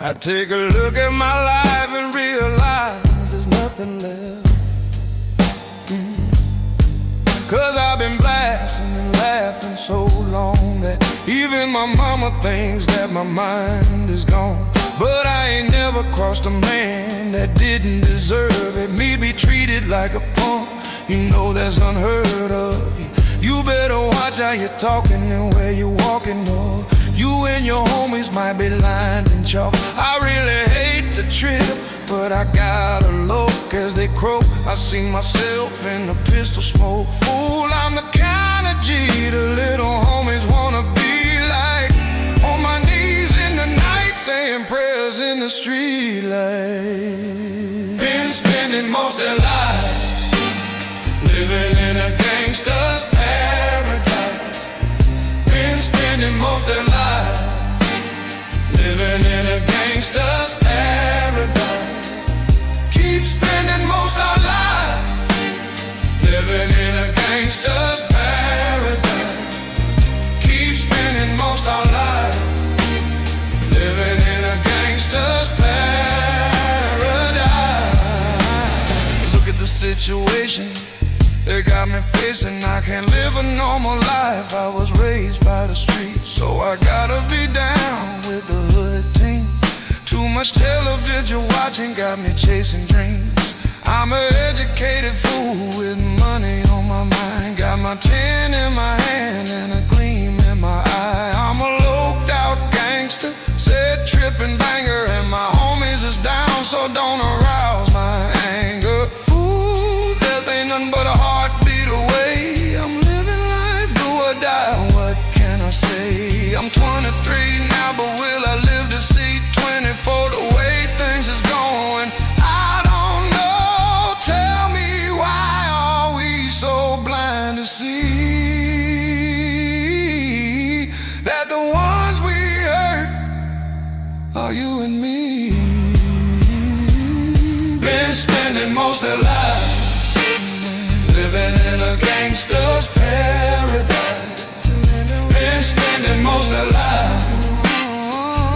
I take a look at my life and realize there's nothing left. 'Cause I've been blasting and laughing so long that even my mama thinks that my mind is gone. But I ain't never crossed a man that didn't deserve it. Me be treated like a punk, you know that's unheard of. You better watch how you're talking and where you're walking, or you and your homies might be lined in chalk. I really hate to trip, but I gotta look as they croak. I see myself in the pistol smoke. Fool, I'm the kind of G the little homies wanna be like. On my knees in the night, saying prayers in the street light. Been spending most their lives living in a gangster's paradise. Been spending most their lives living in a gangster's paradise. Keep spending most our lives living in a gangster's paradise. Keep spending most our lives living in a gangster's paradise. Look at the situation they got me facing. I can't live a normal life. I was raised by the streets, so I gotta be down with the hood team. Too much television watching got me chasing dreams. I'm an educated fool with money on my mind. Got my tin in my hand and a gleam in my eye. I'm a loped out gangster, said tripping banger, and my homies is down, so don't arouse my anger. Fool, death ain't nothing but a heartbeat away. I'm living life, do or die, what can I say? I'm 23 now, but will I live to see 24? The way things is going, I don't know. Tell me, why are we so blind to see that the ones we hurt are you and me? Been spending most their lives living in a gangster's paradise. Been spending most their lives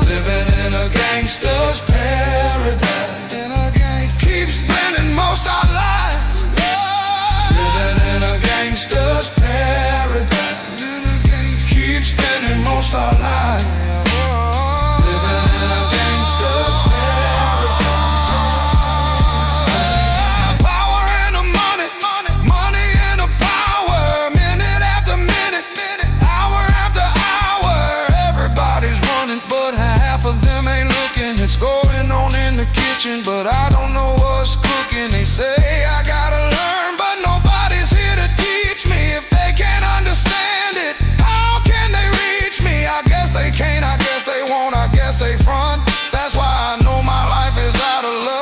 living in a gangster's paradise. Keep spending most our lives living in a gangster's paradise. Keep spending most our lives living in a gangster's paradise. Power and the money, money and the power. Minute after minute, hour after hour. Everybody's running, but half of them ain't looking. It's going on in the kitchen, but I don't know what's cooking. They say I gotta learn, but nobody's here to teach me. If they can't understand it, how can they reach me? I guess they can't, I guess they won't, I guess they front. That's why I know my life is out of love.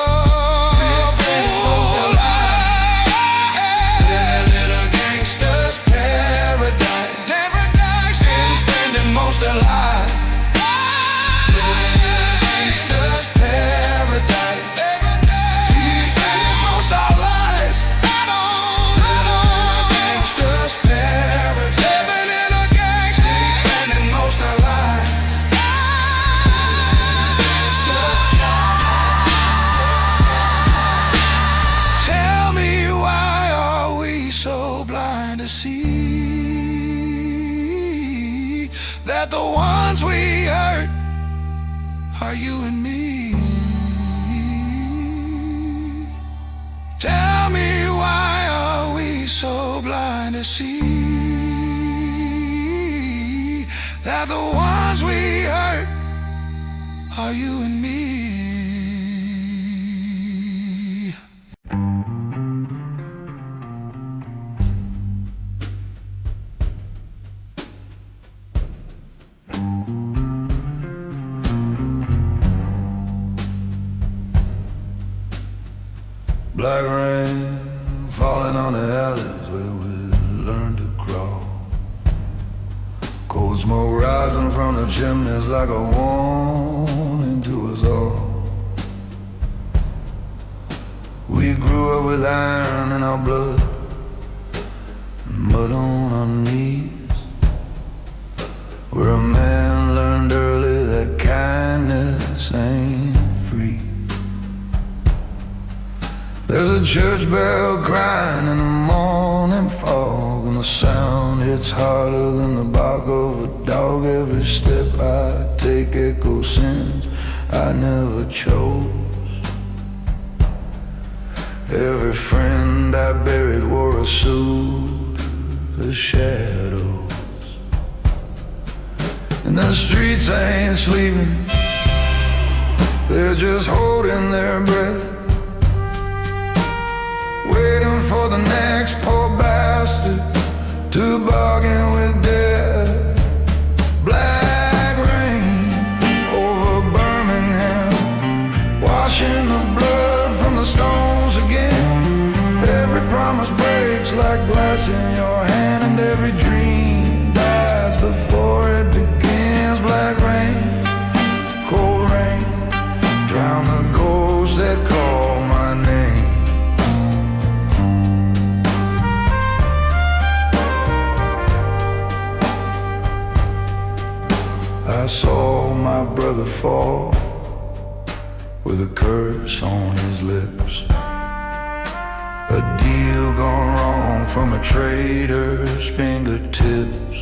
Living in a gangster's paradise. Been spending most their lives living in a gangster's paradise. Keep spending most our lives living in a gangster's paradise. Living in a gangster. Keep spending most our lives. Tell me, why are we so blind to see that the ones we hurt are you and me? Tell me, why are we so blind to see that the ones we hurt are you and me? Black rain falling on the alleys where we learned to crawl. Cold smoke rising from the chimneys like a warning to us all. We grew up with iron in our blood and mud on our knees. Where a man learned early that kindness ain't There's a church bell crying in the morning fog, and the sound hits harder than the bark of a dog. Every step I take echoes sins I never chose. Every friend I buried wore a suit of shadows. And the streets ain't sleeping, they're just holding their breath, waiting for the next poor bastard to bargain with death. Black rain over Birmingham, washing the blood from the stones again. Every promise breaks like glass in your hand, and every dream dies before it begins. Black rain, cold rain, drown the ghosts that call my name. I saw my brother fall with a curse on his lips, a deal gone wrong from a trader's fingertips.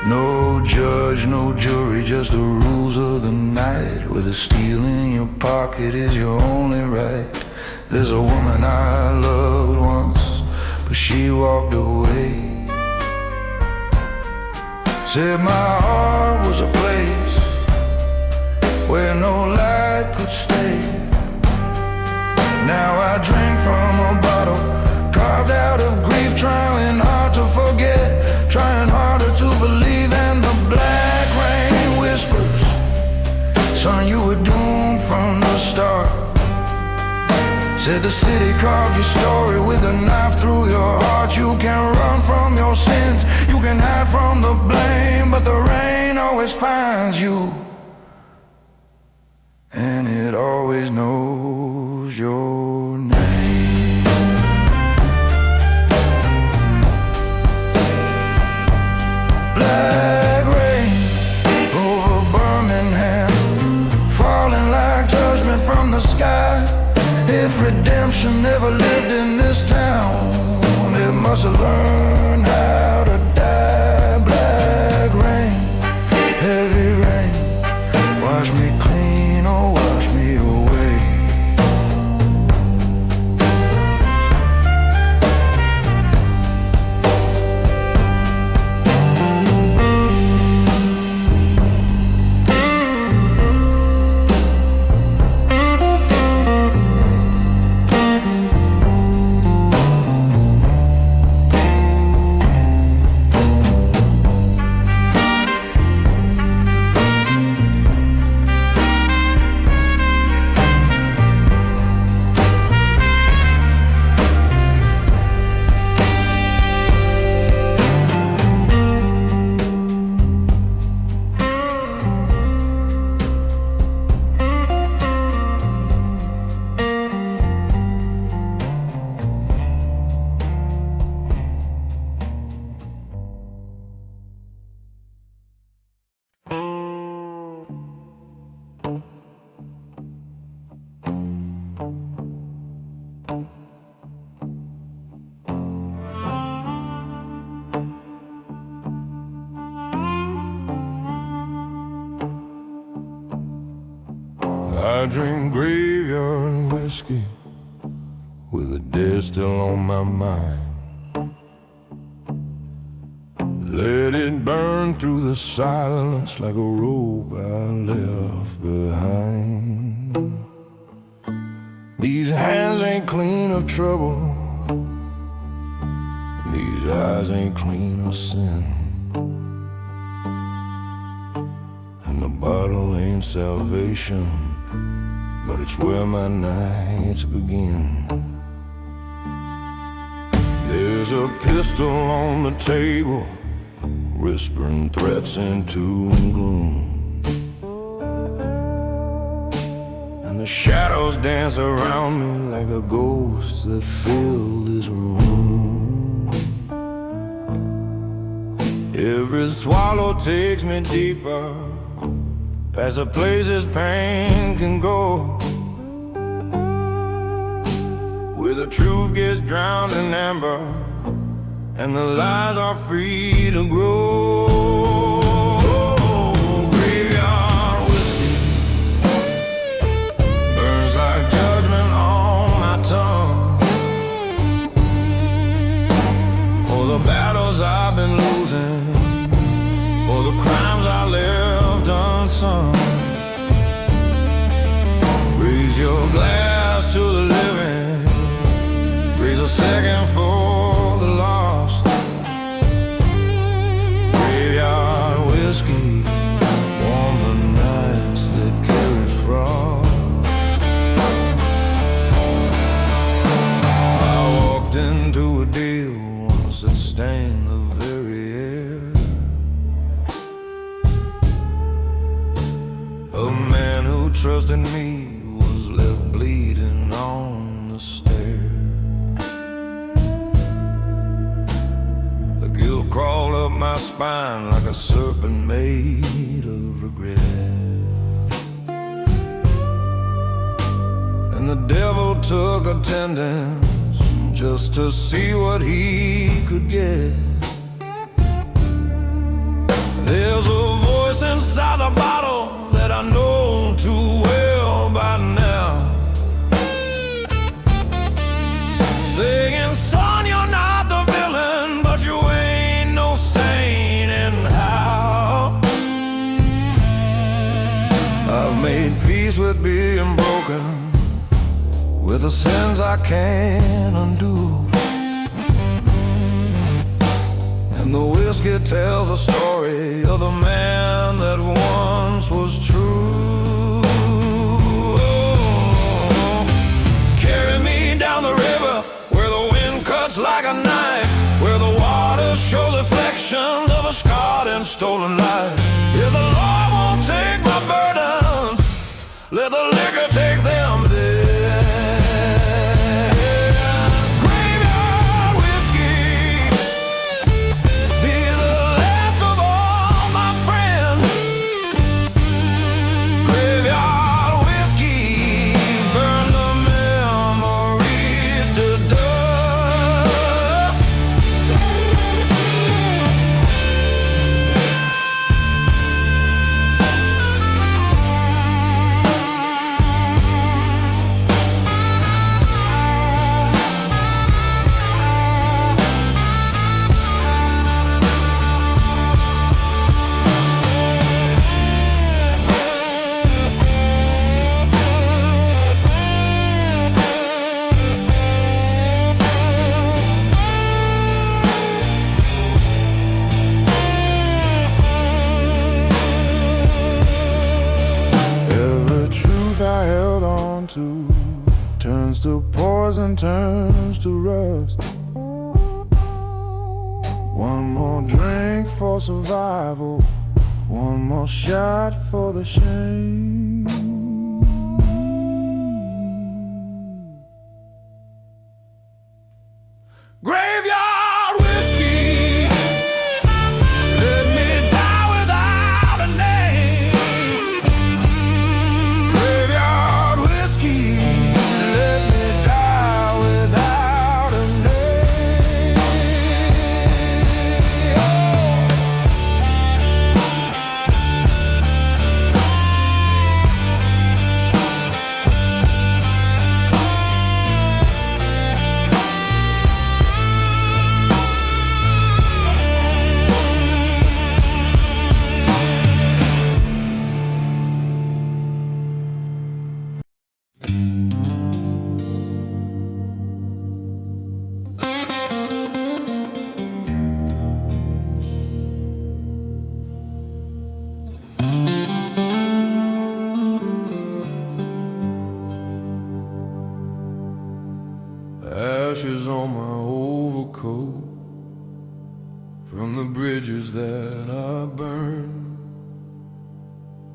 No judge, no jury, just the rules of the night, where the steel in your pocket is your only right. There's a woman I loved once, but she walked away. Said my heart was a place where no light could stay. Now I drink from a bottle carved out of grief, trying hard to forget, trying harder to believe. And the black rain whispers, son, you were doomed from the start. Said the city carved your story with a knife through your heart. You can run from your sins, you can hide from the blame, but the rain always finds you, and it always knows your name. Black rain over Birmingham, falling like judgment from the sky. If redemption never lived in this town, it must have learned how to die. Black rain, heavy rain, wash me clean or wash me away. I drink graveyard whiskey with the dead still on my mind. Let it burn through the silence like a rope I left behind. These hands ain't clean of trouble, these eyes ain't clean of sin, and the bottle ain't salvation, but it's where my nights begin. There's a pistol on the table, whispering threats into gloom, and the shadows dance around me like a ghost that filled this room. Every swallow takes me deeper, past the places pain can go, the truth gets drowned in amber, and the lies are free to grow. Graveyard whiskey burns like judgment on my tongue, for the battles I've been losing, for the crimes I left unsung. Raise your glass to the living, raise a second for the lost. Graveyard whiskey, warm the nights that carry frost. I walked into a deal once that stained the very air. A man who trusted me was left bleeding on the stair. The guilt crawled up my spine like a serpent made of regret, and the devil took attendance just to see what he could get. There's a voice inside the bottle that I know too well by now, saying, son, you're not the villain, but you ain't no saint anyhow. I've made peace with being broken, with the sins I can't undo, and the whiskey tells a story of the man that once was true. Oh, carry me down the river where the wind cuts like a knife, where the water shows reflections of a scarred and stolen life. If the Lord won't take my burdens, let the liquor take them there. Graveyard whiskey, be the last of all my friends. Graveyard whiskey, burn the memories to dust. Every truth I held on to turns to poison, turns to rust. One more drink for survival, one more shot for the shame. Graveyard whiskey, let me die without a name. Graveyard whiskey, let me die without a name. Ashes on my overcoat from the bridges that I burned,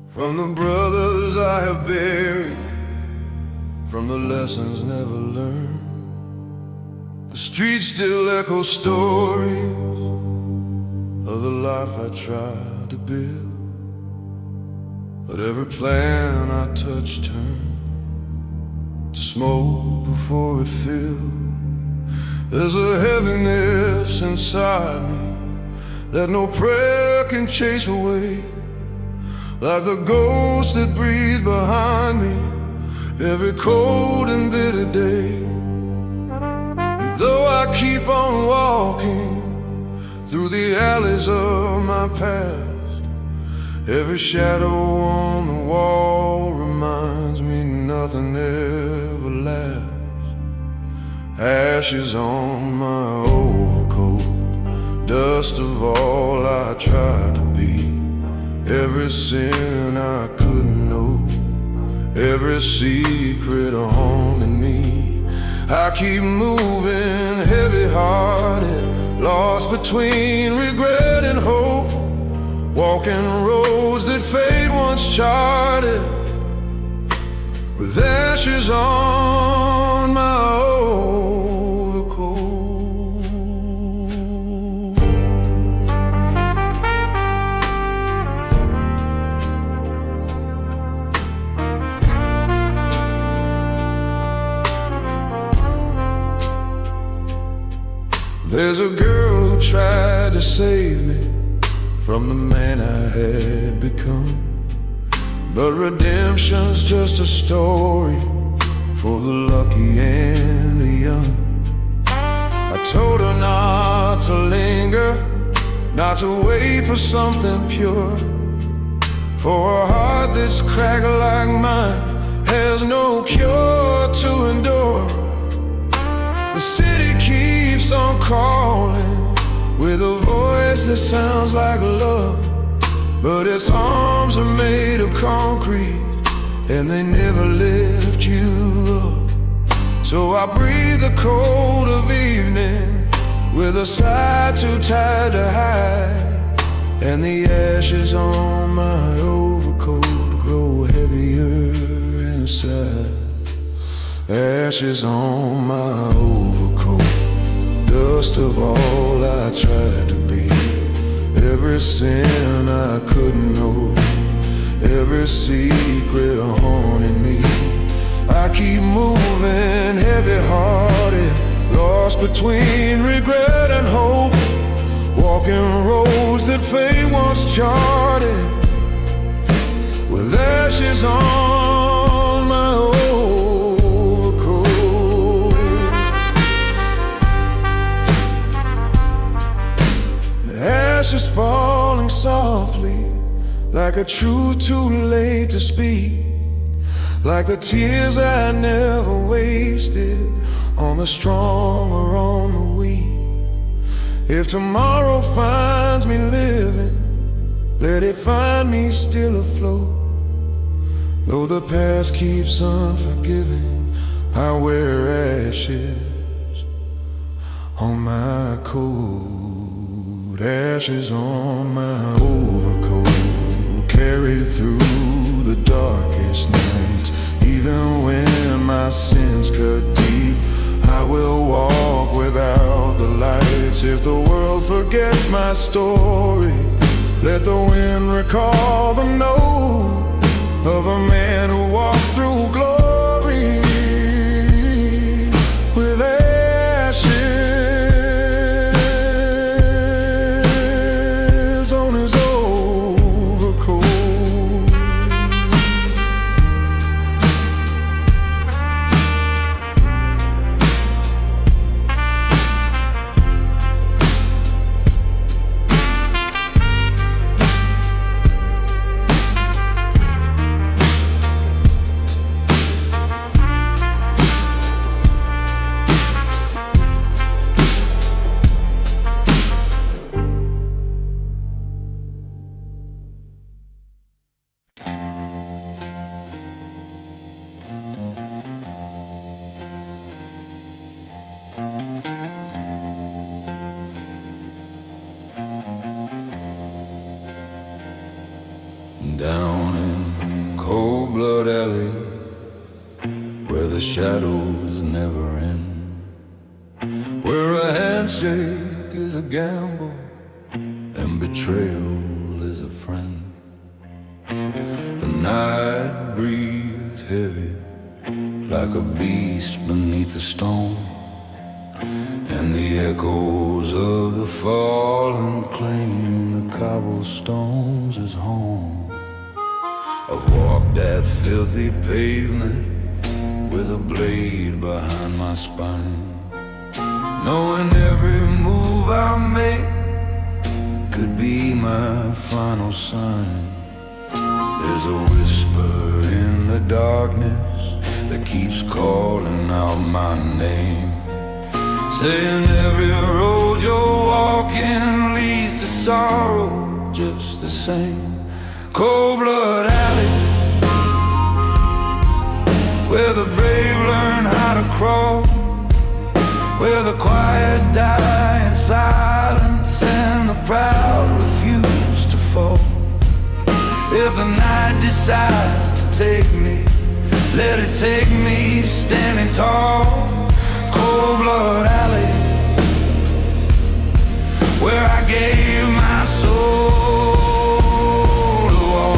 from the brothers I have buried, from the lessons never learned. The streets still echo stories of the life I tried to build, but every plan I touched turned to smoke before it fills. There's a heaviness inside me that no prayer can chase away, like the ghost that breathes behind me every cold and bitter day. And though I keep on walking through the alleys of my past, every shadow on the wall reminds me nothing ever lasts. Ashes on my overcoat, dust of all I tried to be, every sin I couldn't know, every secret haunting me. I keep moving heavy-hearted, lost between regret and hope, walking roads that fate once charted, with ashes on my overcoat. There's a girl who tried to save me from the man I had become, but redemption's just a story for the lucky and the young. I told her not to linger, not to wait for something pure, for a heart that's cracked like mine has no cure to endure. The city keeps on calling with a voice that sounds like love, but its arms are made of concrete and they never lift you up. So I breathe the cold of evening with a sigh too tired to hide, and the ashes on my overcoat grow heavier inside. Ashes on my overcoat, dust of all I tried to be, every sin I couldn't know, every secret haunting me. I keep moving heavy-hearted, lost between regret and hope, walking roads that fate once charted, with ashes on my overcoat. Ashes falling softly, like a truth too late to speak, like the tears I never wasted on the strong or on the weak. If tomorrow finds me living, let it find me still afloat. Though the past keeps unforgiving, I wear ashes on my coat. Ashes on my overcoat, carried through the darkest nights. Even when my sins cut deep, I will walk without the lights. If the world forgets my story, let the wind recall the note of a man who walked through glory with ashes on his overcoat. Down in Cold Blood Alley, where the shadows never end, where a handshake is a gamble and betrayal is a friend. The night breathes heavy like a beast beneath the stone, and the echoes of the fallen claim the cobblestones as home. I've walked that filthy pavement with a blade behind my spine, knowing every move I make could be my final sign. There's a whisper in the darkness that keeps calling out my name, saying every road you're walking leads to sorrow just the same. Cold Blood Alley, where the brave learn how to crawl, where the quiet die in silence and the proud refuse to fall. If the night decides to take me, let it take me standing tall. Cold Blood Alley, where I gave my soul to all.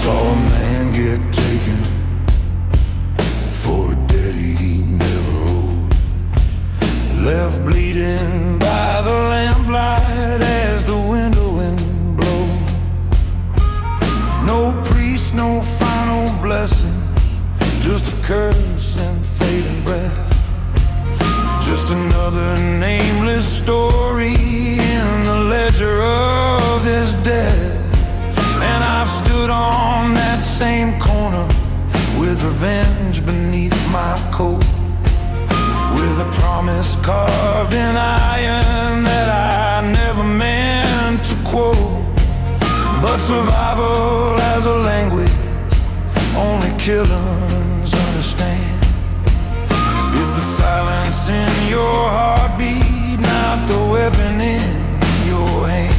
Saw a man get taken for a debt he never owed, left bleeding by the lamplight as the winter wind blows. No priest, no final blessing, just a curse and fading breath. Just another nameless story in the ledger of this death. And I've stood on that same corner with revenge beneath my coat, with a promise carved in iron that I never meant to quote. But survival as a language only killers understand. It's the silence in your heartbeat, not the weapon in your hand.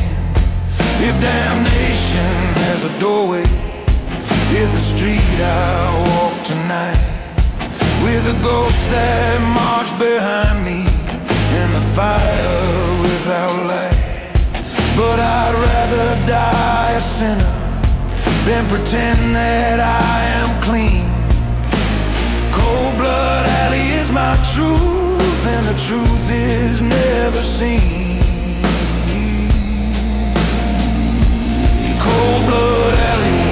If damnation has a doorway, is the street I walk tonight, with the ghosts that march behind me in the fire without light. But I'd rather die a sinner than pretend that I am clean. Cold Blood Alley is my truth, and the truth is never seen. Cold Blood Alley,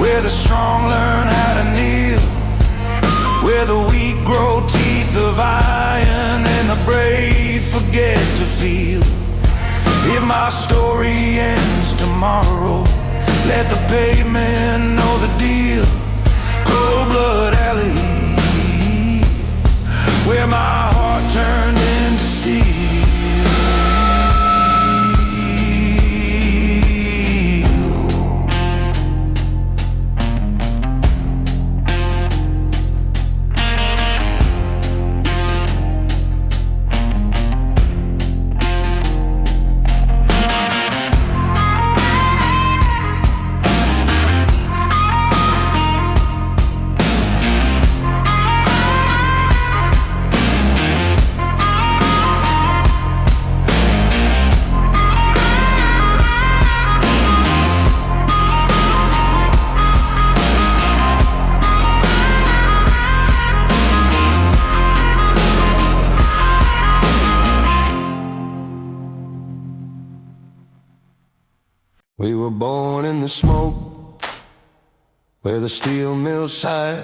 where the strong learn how to kneel, where the weak grow teeth of iron and the brave forget to feel. If my story ends tomorrow, let the pavement know the deal. Cold Blood Alley, where my heart turned into steel. We were born in the smoke, where the steel mills sighed,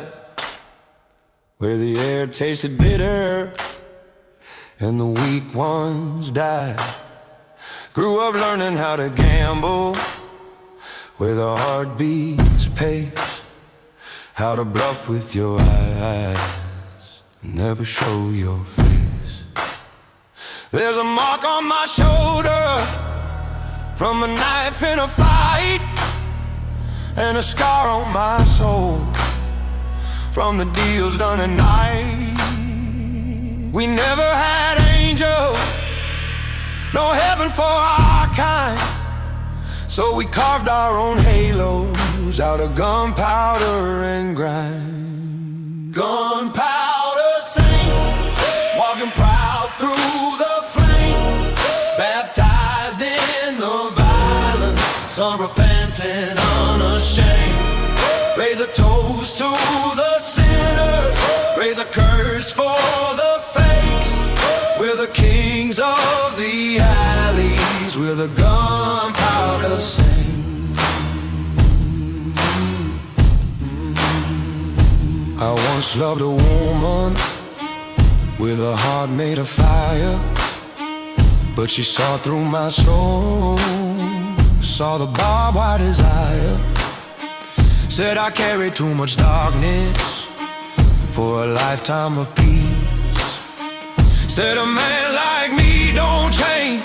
where the air tasted bitter and the weak ones died. Grew up learning how to gamble, where the heart beats pace, how to bluff with your eyes and never show your face. There's a mark on my shoulder from a knife in a fight, and a scar on my soul from the deals done at night. We never had angels, no heaven for our kind. So we carved our own halos out of gunpowder and grime. Gunpowder saints, walking proud through the flame, baptized in the violence, unrepentant, unashamed. Raise a toast to the sinners, raise a curse for the fakes. We're the kings of the alleys, we're the gunpowder saints. I once loved a woman with a heart made of fire, but she saw through my soul, saw the barbed wire desire. Said I carried too much darkness for a lifetime of peace. Said a man like me don't change,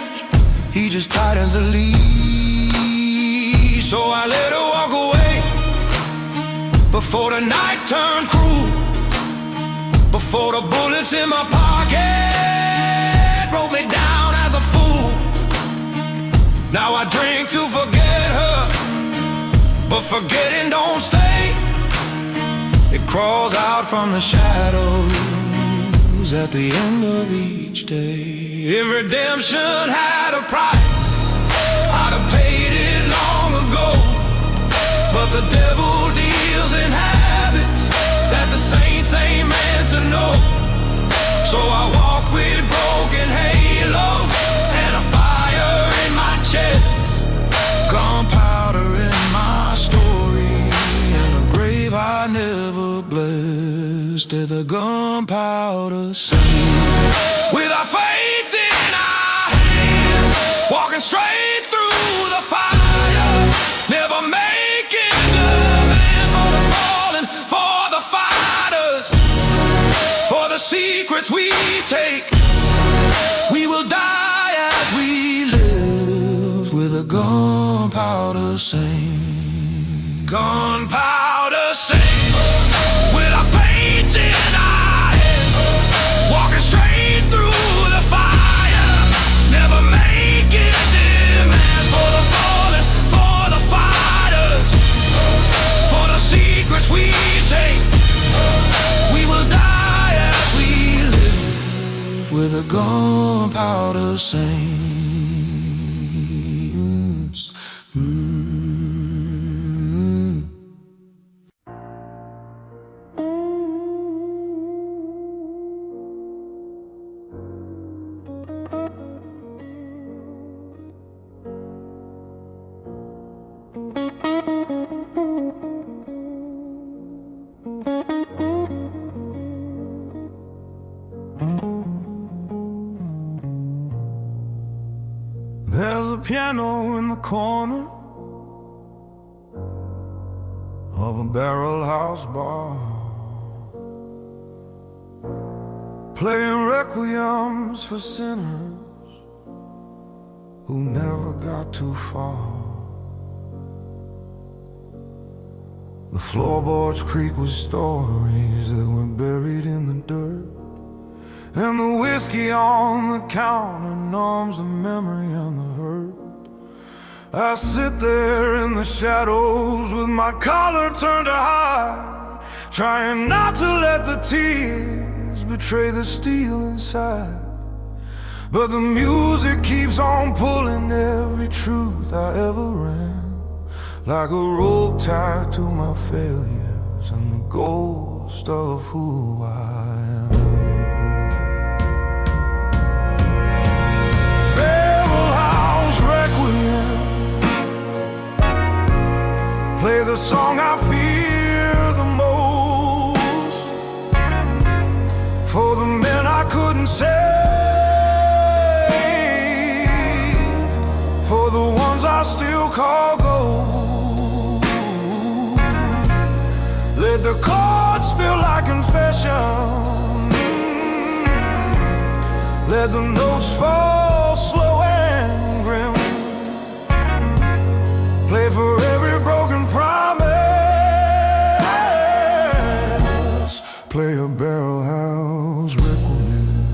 he just tightens the leash. So I let her walk away before the night turned cruel, before the bullets in my pocket wrote me down as a fool. Now I drink to forget her, but forgetting don't stay. It crawls out from the shadows at the end of each day. If redemption had a price, I'd have paid it long ago. But the devil deals in habits that the saints ain't meant to know. So I walk with broken halos and a fire in my chest, gunpowder in my story, and a grave I never blessed. To the gunpowder saints, with our fates in our hands, walking straight through the fire, never making demands for the fallen, for the fighters, for the secrets we take. We will die as we live, with a gunpowder saints. Gunpowder saints, with our fates in our hands, walking straight through the fire, never making demands for the fallen, for the fighters, for the secrets we take. We will die as we live, with a gunpowder saints. There's a piano in the corner of a barrel house bar, playing requiems for sinners who never got too far. The floorboards creak with stories that were buried in the dirt, and the whiskey on the counter numbs the memory and the hurt. I sit there in the shadows with my collar turned to high, trying not to let the tears betray the steel inside. But the music keeps on pulling every truth I ever ran, like a rope tied to my failures and the ghost of who I am. Play the song I fear the most, for the men I couldn't save, for the ones I still call gold. Let the chords spill like confession, let the notes fall slow and grim. Play for every broken promise, play a barrel house requiem.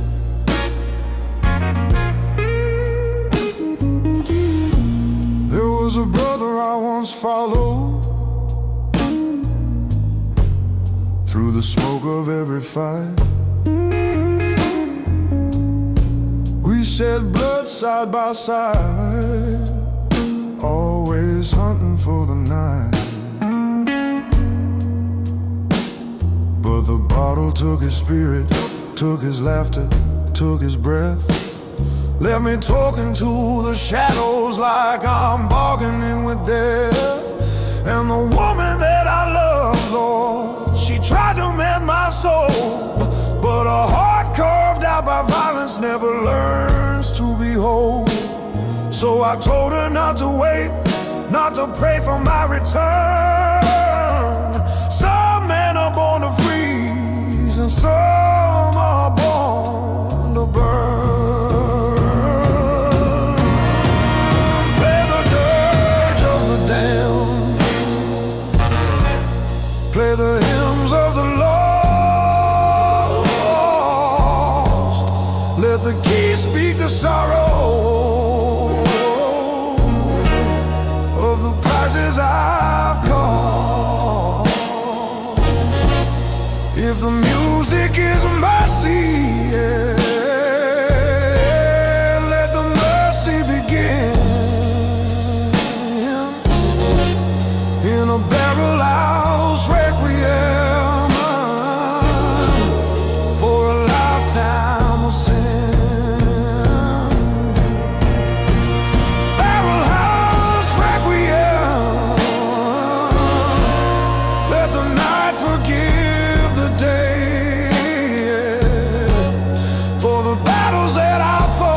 was a brother I once followed through the smoke of every fight. We shed blood side by side, always hunting for the night. But the bottle took his spirit, took his laughter, took his breath, left me talking to the shadows like I'm bargaining with death. And the woman that I love, Lord, she tried to mend my soul, but a heart carved out by violence never learns to be whole. So I told her not to wait, not to pray for my return. Some men are born to freeze, and some are born to burn. Play the dirge of the damned, play the hymns of the lost, let the keys speak the sorrow of the prices I've called. If the music is mercy, yeah, let the mercy begin. In a barrel house requiem for a lifetime of sin. Barrel house requiem, let the night forgive the day, for the battles that I fought,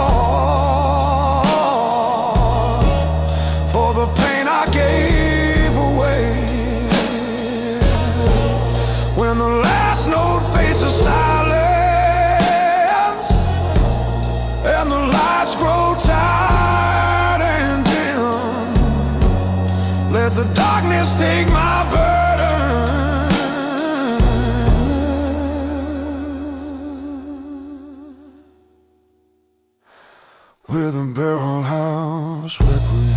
for the pain I gave away. When the last note fades to silence and the lights grow tired and dim, let the darkness take my burden. With a barrel house requiem.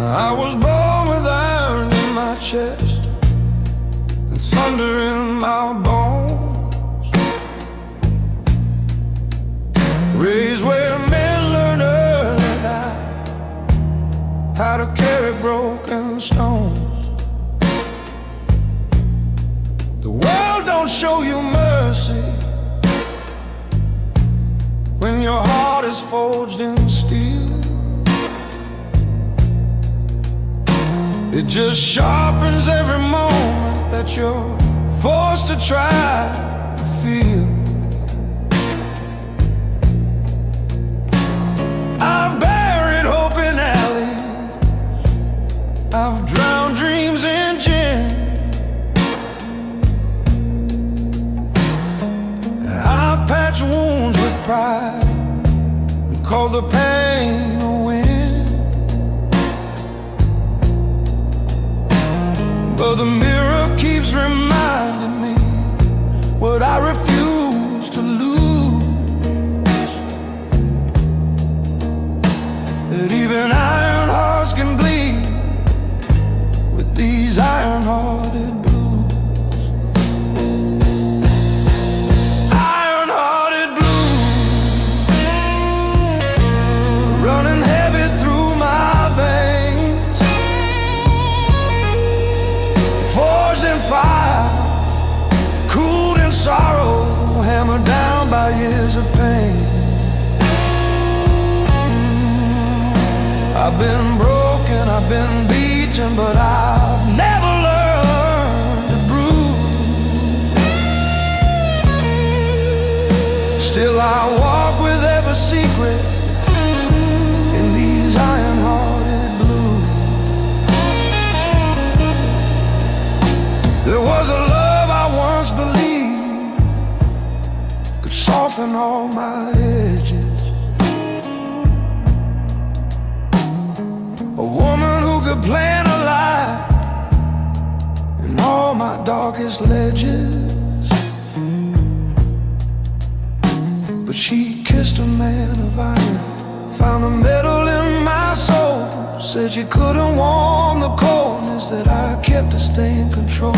I was born with iron in my chest and thunder in my bones, raised where men learn early life how to carry broken stones. The world don't show you mercy when your heart is forged in steel. It just sharpens every moment that you're forced to try to feel. I've buried hope in alleys, I've drowned dreams in gin, I've patched wounds with pride and called the pain a win. But the mirror keeps reminding me what I refuse to lose, that even iron hearts can bleed with these iron-hearted blues. Iron-hearted blues, running heavy through my veins, forged in fire, cooled in sorrow, hammered down by years of pain. I've been broken, I've been sin, but I've never learned to brew. Still I walk with every secret in these iron-hearted blues. There was a love I once believed could soften all my edges. A woman who could plant a light in all my darkest ledges. But she kissed a man of iron, found the metal in my soul. Said she couldn't warm the coldness that I kept to stay in control.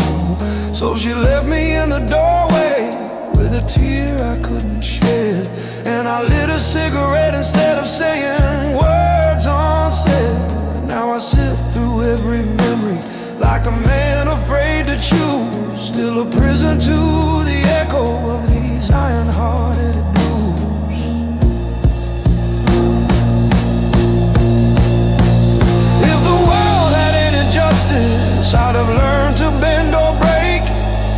So she left me in the doorway with a tear I couldn't shed. And I lit a cigarette instead of saying words unsaid. Now I sift through every memory like a man afraid to choose. Still a prison to the echo of these iron-hearted blues. If the world had any justice, I'd have learned to bend or break.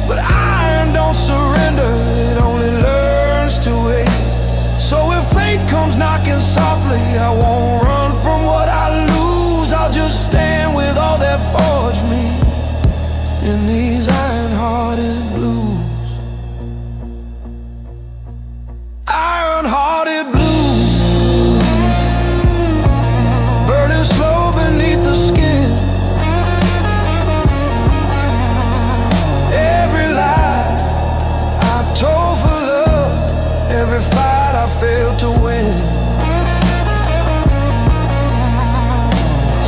But iron don't surrender, it only learns to wait. So if fate comes knocking softly, I won't run from what I lose. I'll just stand with all that forged me in these iron-hearted blues. Iron-hearted blues, burning slow beneath the skin. Every lie I told for love, every fight I failed to win.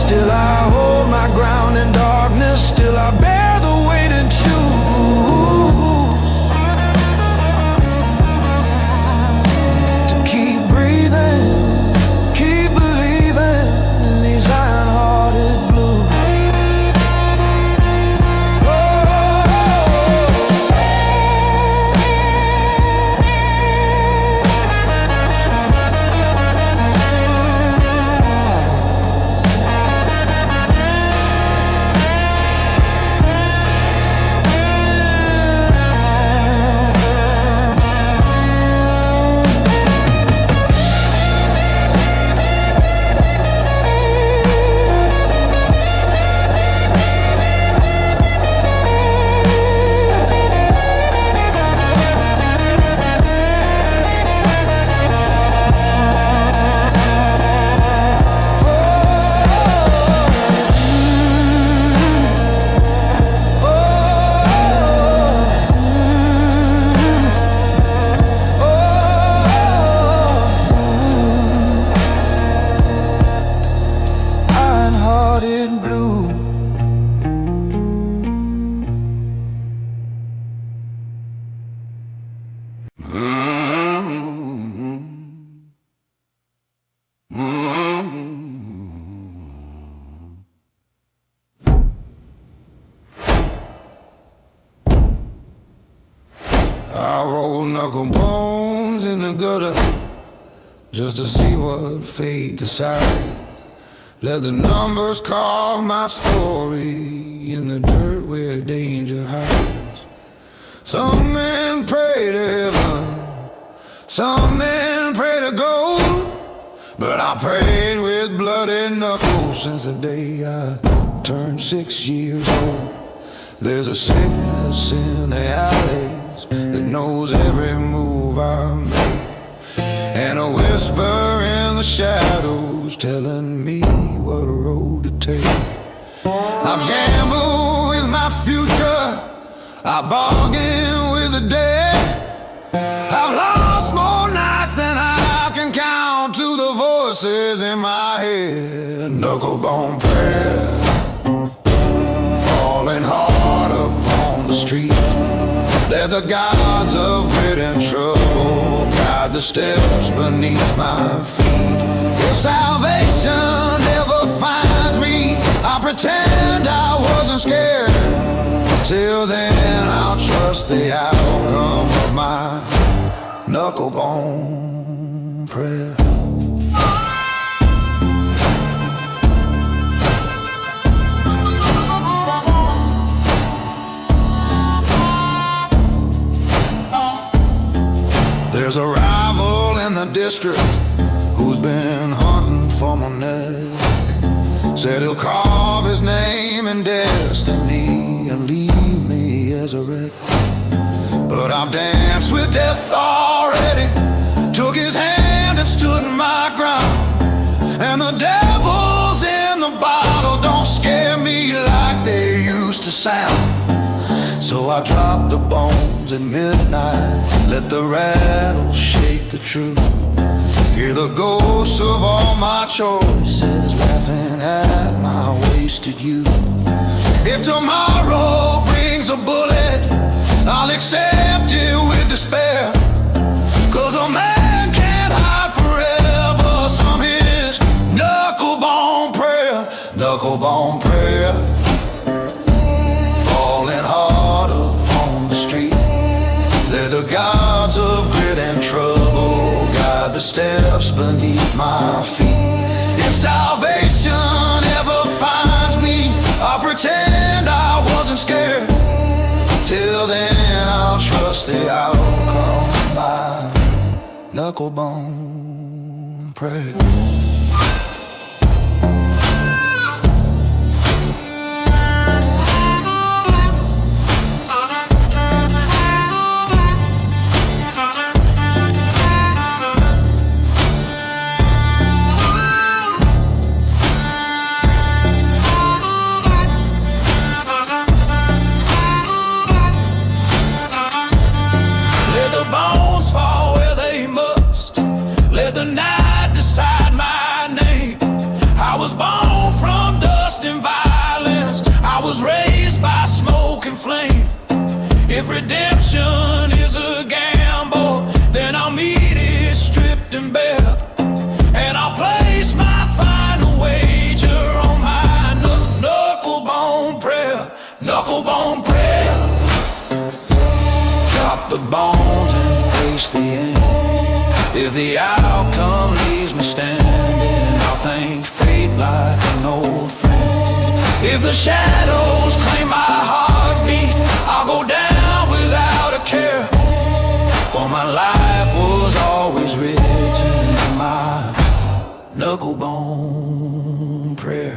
Still I hold my ground in darkness. Still I bear the weight and choose to keep breathing, keep believing in these iron-hearted blues. I roll knuckle bones in the gutter just to see what fate decides. Let the numbers carve my story in the dirt where danger hides. Some men pray to heaven, some men pray to gold, but I prayed with bloody knuckles since the day I turned 6 years old. There's a sickness in the alleys that knows every move I make, and a whisper in the shadows telling me what road to take. I've gambled with my future, I bargain with the dead. I've lost more nights than I can count to the voices in my head. Knucklebone prayer, falling hard upon the street. Let the gods of grit and trouble guide the steps beneath my feet. If salvation ever finds me, I pretend I wasn't scared. Till then I'll trust the outcome of my knucklebone prayer. district who's been hunting for my neck. Said he'll carve his name in destiny and leave me as a wreck. But I've danced with death already, took his hand and stood my ground. And the devils in the bottle don't scare me like they used to sound. So I drop the bones at midnight, let the rattle shake the truth. Hear the ghosts of all my choices laughing at my wasted youth. If tomorrow brings a bullet, I'll accept it with despair. 'Cause a man can't hide forever. Some his knuckle-bone prayer, knuckle-bone prayer. Falling hard upon the street, let the gods of grit and trouble guide the steps beneath my feet. If salvation ever finds me, I'll pretend I wasn't scared. Till then I'll trust the outcome, my knuckle-bone prayer. If redemption is a gamble, then I'll meet it stripped and bare. And I'll place my final wager on my knuckle-bone prayer, knuckle-bone prayer. Drop the bones and face the end. If the outcome leaves me standing, I'll thank fate like an old friend. If the shadows claim my heartbeat, I'll go down without a care. For my life was always written in my knuckle-bone prayer.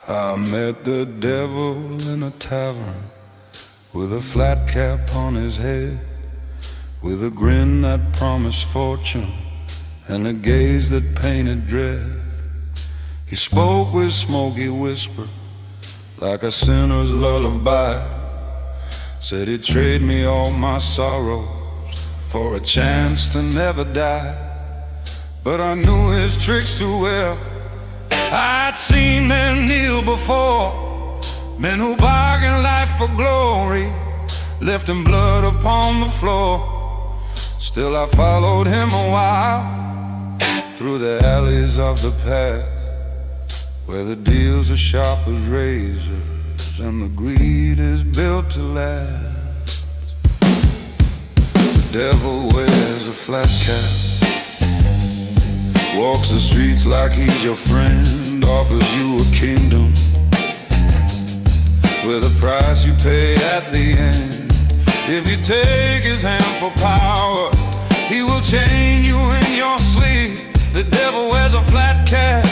I met the devil in a tavern with a flat cap on his head, with a grin that promised fortune and a gaze that painted dread. He spoke with smoky whisper like a sinner's lullaby. Said he'd trade me all my sorrows for a chance to never die. But I knew his tricks too well. I'd seen men kneel before, men who bargained life for glory, lifting blood upon the floor. Still I followed him a while, through the alleys of the past, where the deals are sharp as razors and the greed is built to last. The devil wears a flat cap, walks the streets like he's your friend, offers you a kingdom with a price you pay at the end. If you take his hand for power, he will chain you in your sleep. The devil wears a flat cap,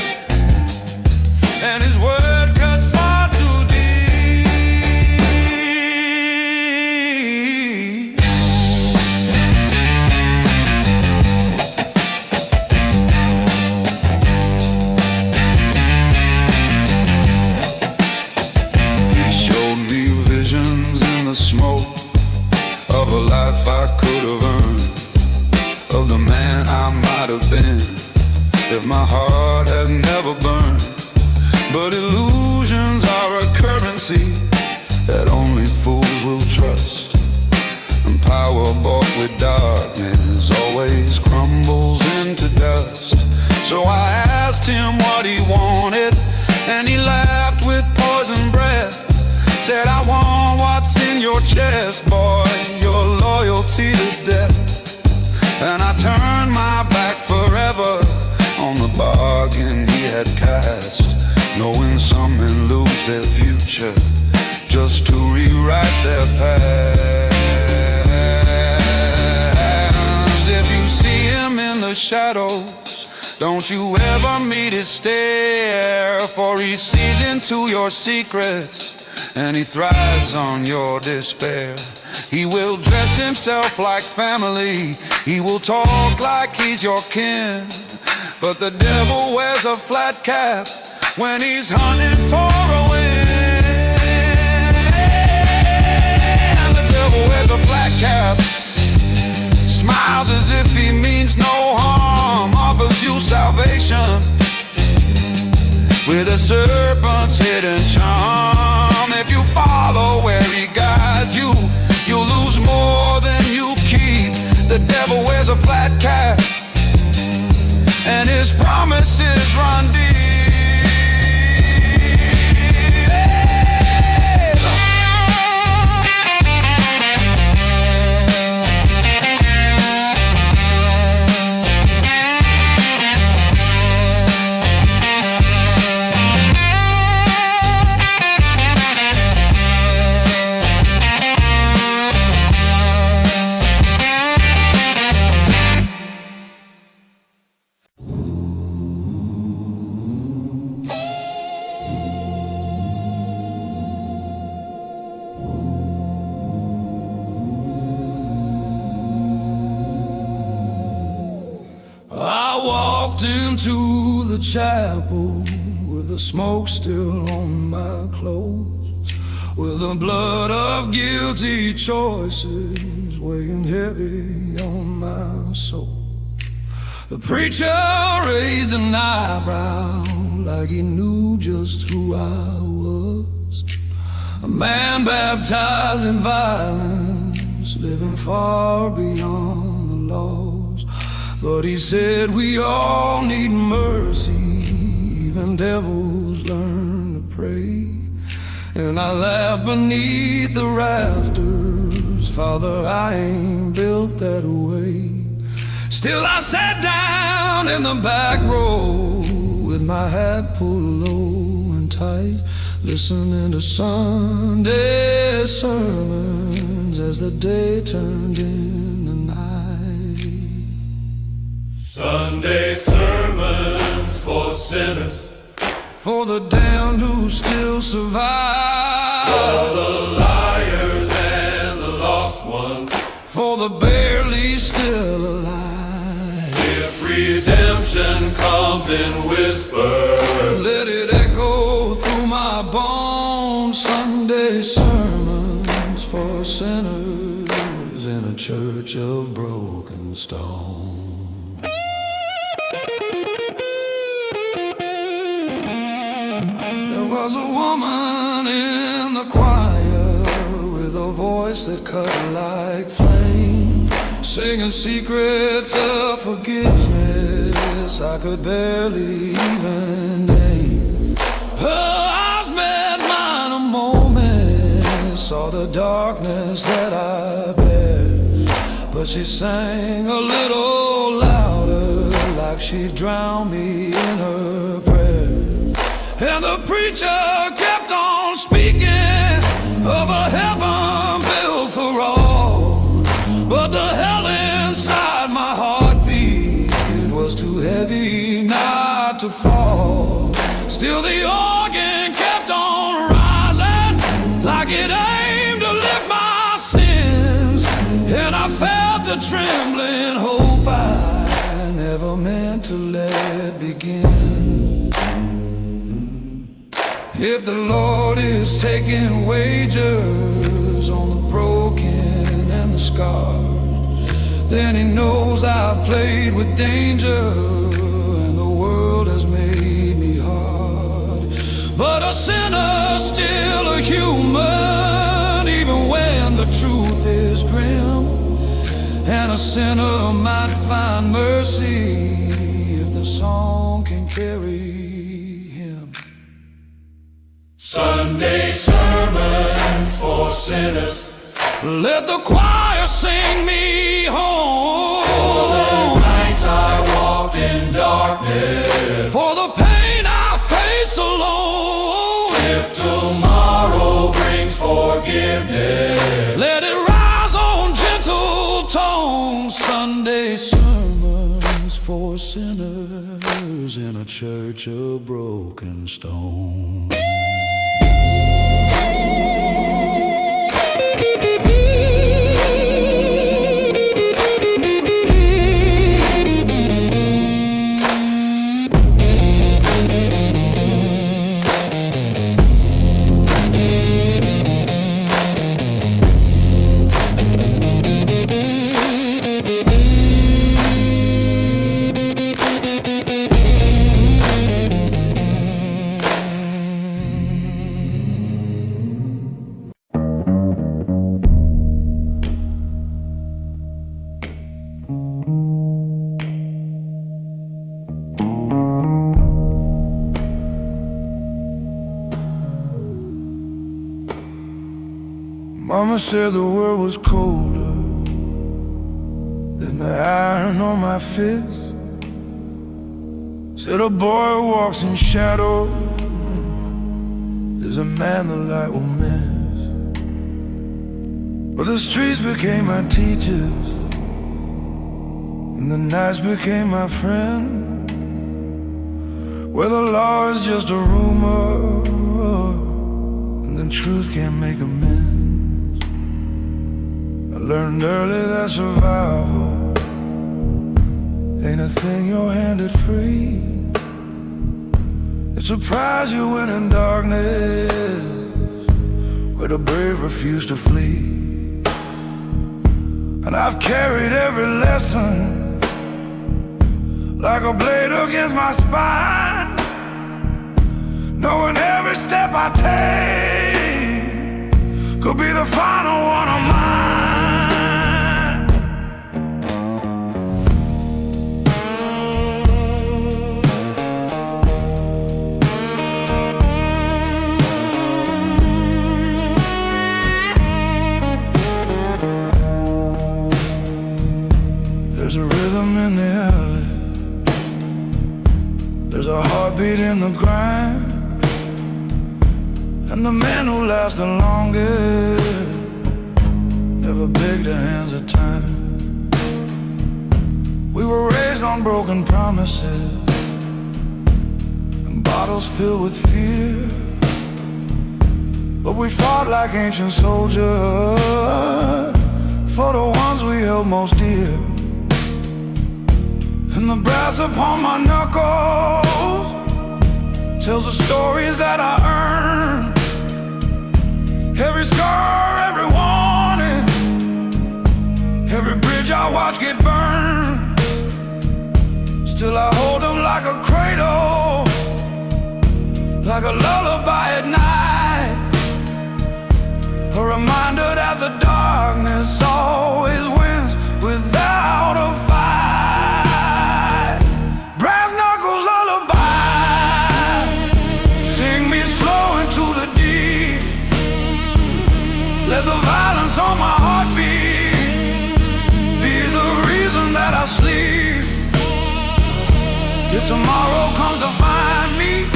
and his word cuts far too deep. He showed me visions in the smoke of a life I could have earned, of the man I might have been if my heart had never burned. But illusions are a curse. currency that only fools will trust. And power bought with darkness always crumbles into dust. So I asked him what he wanted, and he laughed with poison breath. Said, I want what's in your chest, boy, your loyalty to death. And I turned my back forever on the bargain he had cast, knowing some men lose their future just to rewrite their past. If you see him in the shadows, don't you ever meet his stare, for he sees into your secrets and he thrives on your despair. He will dress himself like family, he will talk like he's your kin, but the devil wears a flat cap when he's hunting for a win. The devil wears a flat cap, smiles as if he means no harm, offers you salvation with a serpent's hidden charm. If you follow where he guides you, you'll lose more than you keep. The devil wears a flat cap, and his promises run deep. Into the chapel with the smoke still on my clothes, with the blood of guilty choices weighing heavy on my soul. The preacher raised an eyebrow like he knew just who I was, a man baptized in violence, living far beyond the laws. But he said we all need mercy, even devils learn to pray. And I laughed beneath the rafters, Father, I ain't built that way. Still I sat down in the back row with my hat pulled low and tight, listening to Sunday sermons as the day turned into night. Sunday sermons for sinners, for the damned who still survive, for the liars and the lost ones, for the barely still alive. If redemption comes in whispers, let it echo through my bones. Sunday sermons for sinners in a church of broken stone. There was a woman in the choir with a voice that cut like flame, singing secrets of forgiveness I could barely even name. Her eyes met mine a moment, saw the darkness that I bear, but she sang a little louder, like she drowned me in her prayer. And the preacher kept on speaking of a heaven built for all, but the hell inside my heartbeat was too heavy not to fall. Still the organ kept on rising, like it aimed to lift my sins, and I felt a trembling hope I never meant to let begin. If the Lord is taking wagers on the broken and the scarred, then he knows I've played with danger and the world has made me hard. But a sinner, still a human, even when the truth is grim. And a sinner might find mercy if the song can carry him. Sunday sermons for sinners. Let the choir sing me home. For the nights I walked in darkness. For the pain I faced alone. If tomorrow brings forgiveness, let it rise on gentle tones. Sunday sermons for sinners in a church of broken stone. Mama said the world was colder than the iron on my fist. Said a boy who walks in shadow is a man the light will miss. But the streets became my teachers, and the nights became my friend, where the law is just a rumor and the truth can't make amends. Learned early that survival ain't a thing you're handed free. It's a prize you win in darkness, where the brave refuse to flee. And I've carried every lesson like a blade against my spine, knowing every step I take could be the final one of mine. There's a rhythm in the alley, there's a heartbeat in the grind, and the men who last the longest never beg the hands of time. We were raised on broken promises and bottles filled with fear, but we fought like ancient soldiers for the ones we held most dear. And the brass upon my knuckles tells the stories that I earned. Every scar, every warning, every bridge I watch get burned. Still I hold them like a cradle, like a lullaby at night, a reminder that the darkness always wins without a fight. Let the violence on my heartbeat be the reason that I sleep. If tomorrow comes to find me,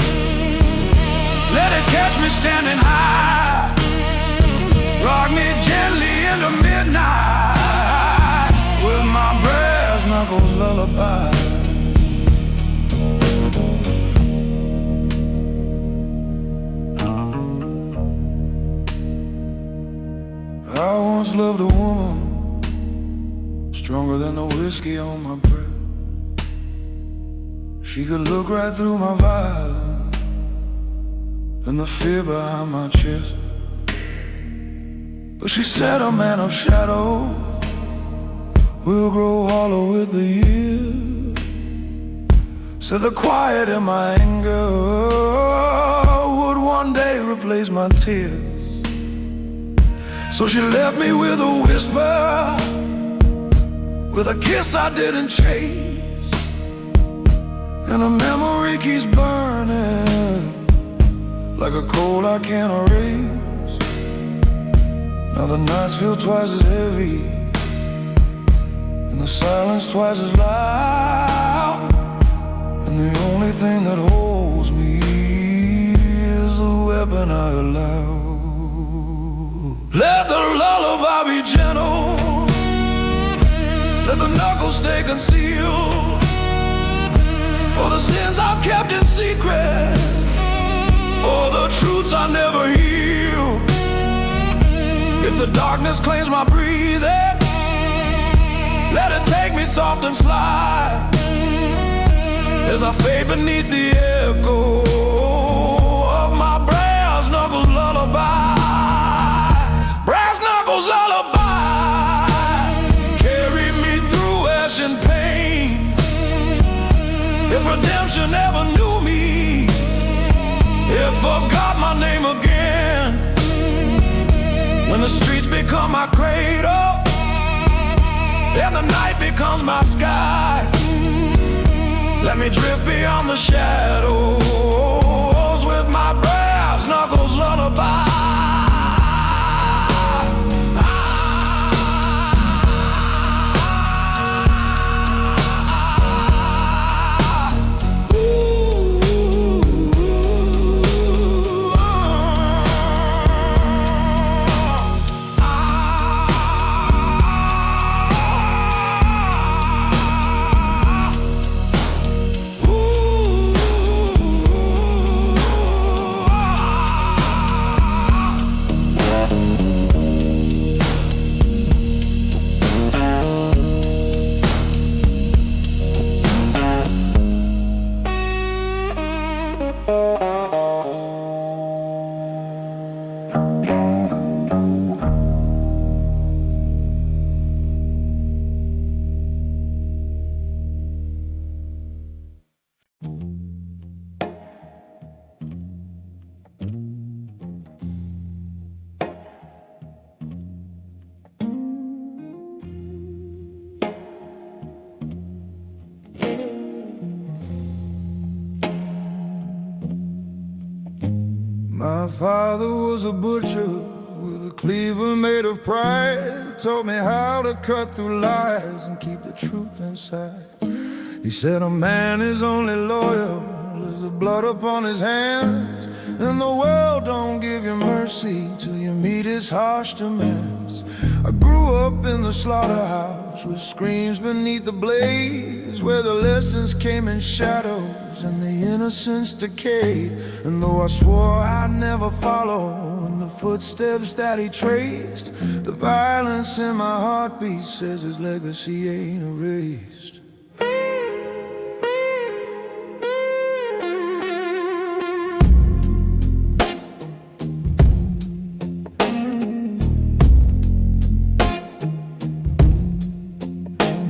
let it catch me standing high. Rock me gently into midnight with my brass knuckles lullaby. I once loved a woman stronger than the whiskey on my breath. She could look right through my violence and the fear behind my chest. But she said a man of shadow will grow hollow with the years. Said the quiet in my anger would one day replace my tears. So she left me with a whisper, with a kiss I didn't chase, and a memory keeps burning like a coal I can't erase. Now the nights feel twice as heavy, and the silence twice as loud, and the only thing that holds me is the weapon I allow. Let the lullaby be gentle, let the knuckles stay concealed, for the sins I've kept in secret, for the truths I never heal. If the darkness claims my breathing, let it take me soft and sly, as I fade beneath the echo of my brass knuckles lullaby. Brass knuckles lullaby, carry me through ash and pain. If redemption ever knew me, it forgot my name again. When the streets become my cradle, and the night becomes my sky, let me drift beyond the shadows with my brass knuckles lullaby. My father was a butcher with a cleaver made of pride. Taught me how to cut through lies and keep the truth inside. He said a man is only loyal as the blood upon his hands, and the world don't give you mercy till you meet its harsh demands. I grew up in the slaughterhouse with screams beneath the blaze, where the lessons came in shadows and the innocence decayed. And though I swore I'd never follow in the footsteps that he traced, the violence in my heartbeat says his legacy ain't erased.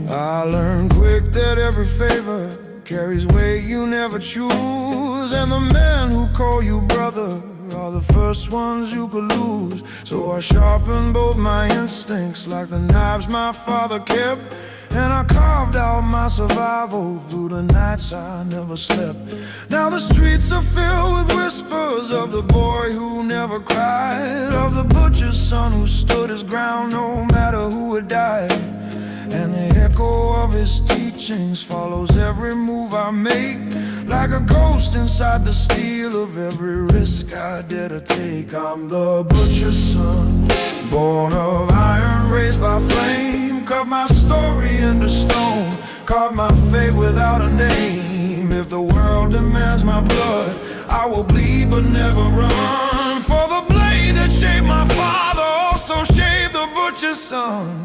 I learned quick that every favor carries weight you never choose, and the men who call you brother are the first ones you could lose. So I sharpened both my instincts like the knives my father kept, and I carved out my survival through the nights I never slept. Now the streets are filled with whispers of the boy who never cried, of the butcher's son who stood his ground no matter who had died. And the echo of his teachings follows every move I make, like a ghost inside the steel of every risk I dare to take. I'm the butcher's son, born of iron, raised by flame. Cut my story into stone, carved my fate without a name. If the world demands my blood, I will bleed but never run. For the blade that shaped my father also shaped the butcher's son.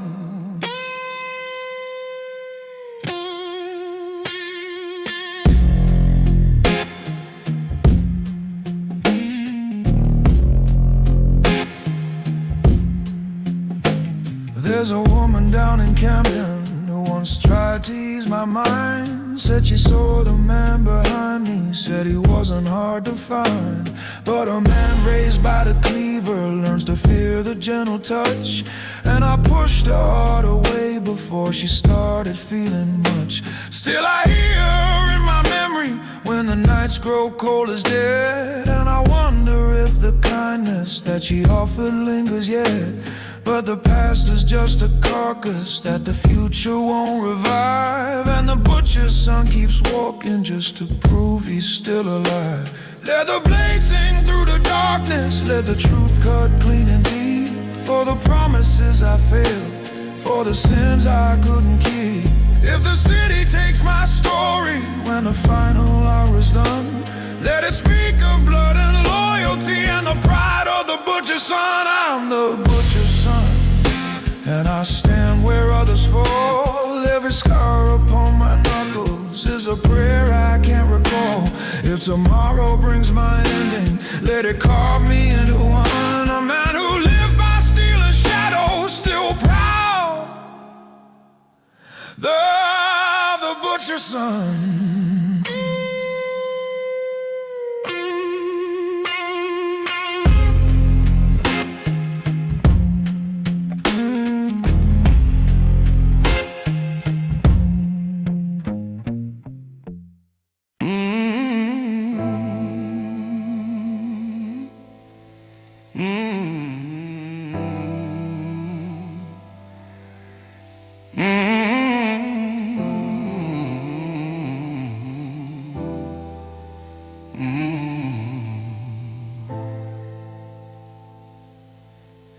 There's a woman down in Camden who once tried to ease my mind, said she saw the man behind me, said he wasn't hard to find. But a man raised by the cleaver learns to fear the gentle touch. And I pushed her heart away before she started feeling much. Still I hear her in my memory when the nights grow cold as dead. And I wonder if the kindness that she offered lingers yet. But the past is just a carcass that the future won't revive. And the butcher's son keeps walking just to prove he's still alive. Let the blade sing through the darkness, let the truth cut clean and deep. For the promises I failed, for the sins I couldn't keep. If the city takes my story when the final hour is done, let it speak of blood and loyalty and the pride of the butcher's son. I'm the butcher's son, and I stand where others fall. Every scar upon my knuckles is a prayer I can't recall. If tomorrow brings my ending, let it carve me into one. A man who lived by steel and shadow, still proud. The butcher's son.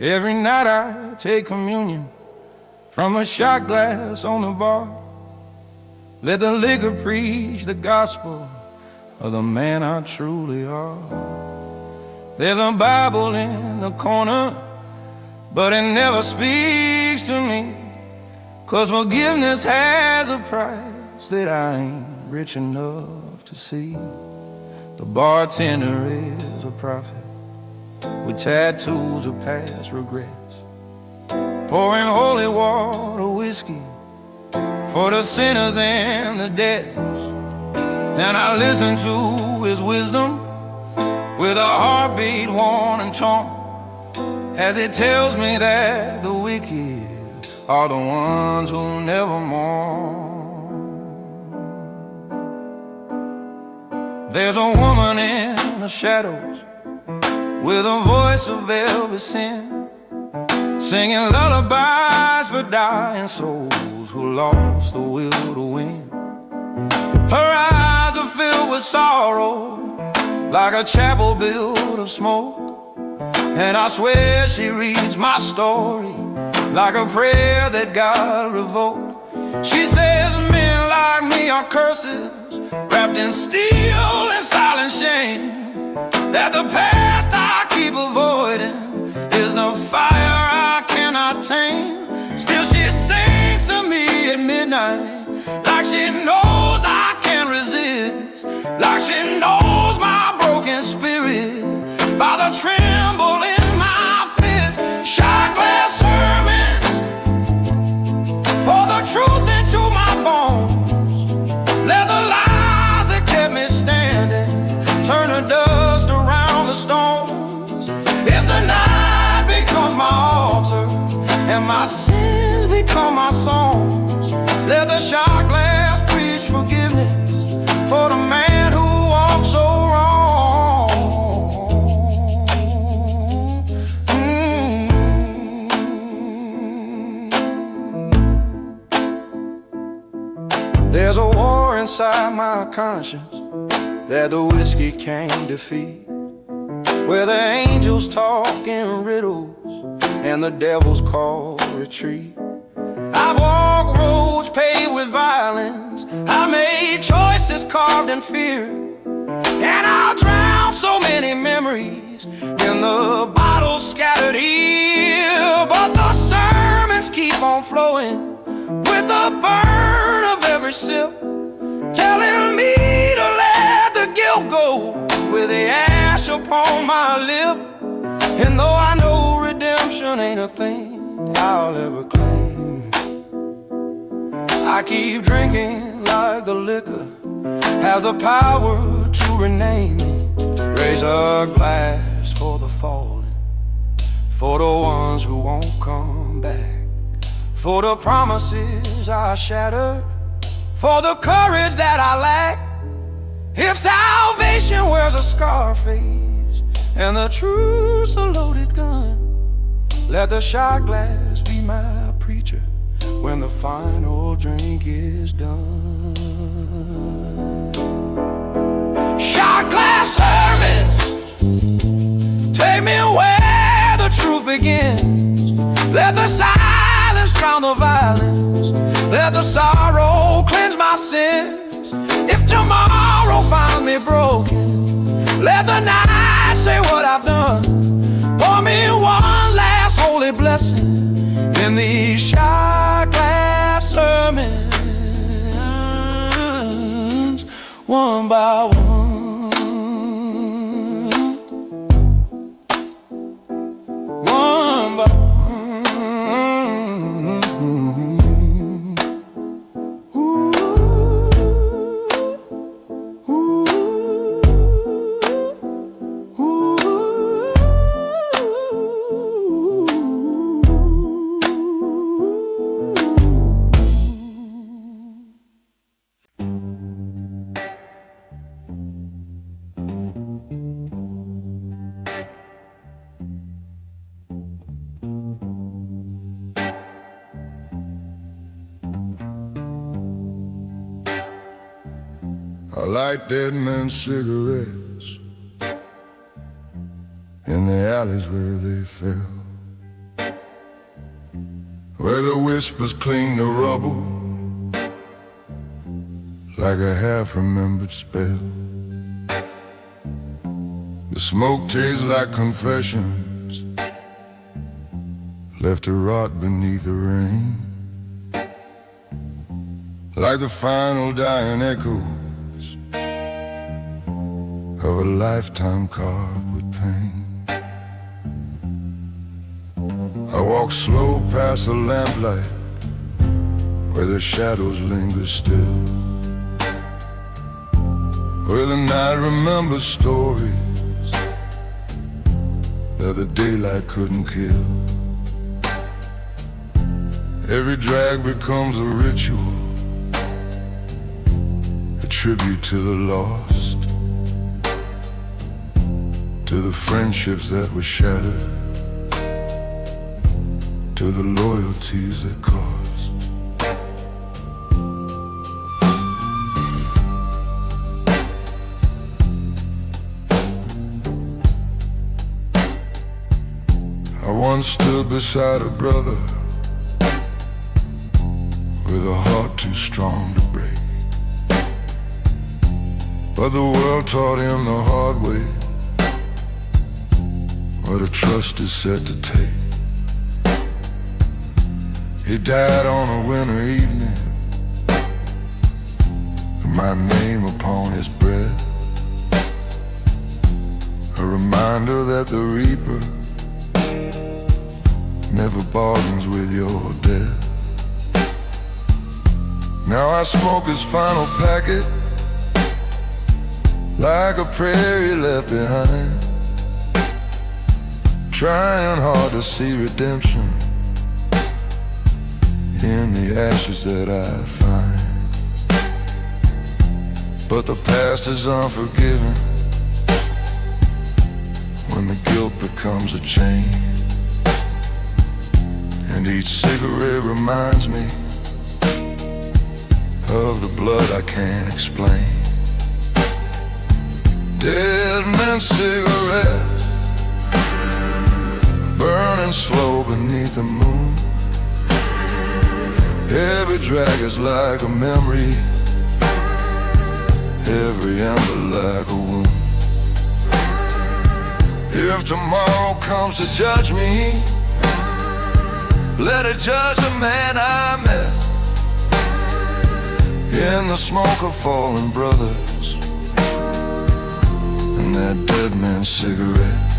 Every night I take communion from a shot glass on the bar. Let the liquor preach the gospel of the man I truly are. There's a Bible in the corner, but it never speaks to me, 'cause forgiveness has a price that I ain't rich enough to see. The bartender is a prophet with tattoos of past regrets, pouring holy water whiskey for the sinners and the dead. And I listen to his wisdom with a heartbeat worn and torn, as it tells me that the wicked are the ones who never mourn. There's a woman in the shadows with a voice of velvet sin, singing lullabies for dying souls who lost the will to win. Her eyes are filled with sorrow, like a chapel built of smoke, and I swear she reads my story like a prayer that God revoked. She says men like me are curses, wrapped in steel and silent shame, that the past I keep avoiding is the fire I cannot tame. Still she sings to me at midnight, like she knows I can't resist, like she knows my broken spirit by the tremble in my fist. Shot glass sermons pour the truth into my bones. Let the lies that kept me standing turn to dust around the stones. If the night becomes my altar and my sins become my songs, let the shot glass preach forgiveness for the man who walked so wrong. There's a war inside my conscience that the whiskey can't defeat, where the angels talk in riddles and the devils call retreat. I've walked roads paved with violence, I made choices carved in fear, and I'll drown so many memories in the bottles scattered here. But the sermons keep on flowing with the burn of every sip, telling me to let the guilt go with the ash upon my lip. And though I know redemption ain't a thing I'll ever claim, I keep drinking like the liquor has the power to rename me. Raise a glass for the fallen, for the ones who won't come back, for the promises I shattered, for the courage that I lack. If salvation wears a scar face and the truth's a loaded gun, let the shot glass be my preacher when the final drink is done. Shot glass service, take me where the truth begins. Let the silence drown the violence, let the sorrow cleanse my sins. If tomorrow finds me broken, let the night say what I've done. Pour me one last holy blessing in these shot glass sermons, one by one. One by one. I light dead men's cigarettes in the alleys where they fell, where the whispers cling to rubble like a half-remembered spell. The smoke tastes like confessions left to rot beneath the rain, like the final dying echoes of a lifetime carved with pain. I walk slow past the lamplight where the shadows linger still, where the night remembers stories that the daylight couldn't kill. Every drag becomes a ritual, a tribute to the lost, to the friendships that were shattered, to the loyalties that cost. I once stood beside a brother with a heart too strong to break, but the world taught him the hard way what a trust is set to take. He died on a winter evening with my name upon his breath, a reminder that the reaper never bargains with your death. Now I smoke his final packet like a prayer he left behind, trying hard to see redemption in the ashes that I find. But the past is unforgiving when the guilt becomes a chain, and each cigarette reminds me of the blood I can't explain. Dead men's cigarettes burning slow beneath the moon. Every drag is like a memory, every ember like a wound. If tomorrow comes to judge me, let it judge the man I met in the smoke of fallen brothers and their dead men's cigarettes.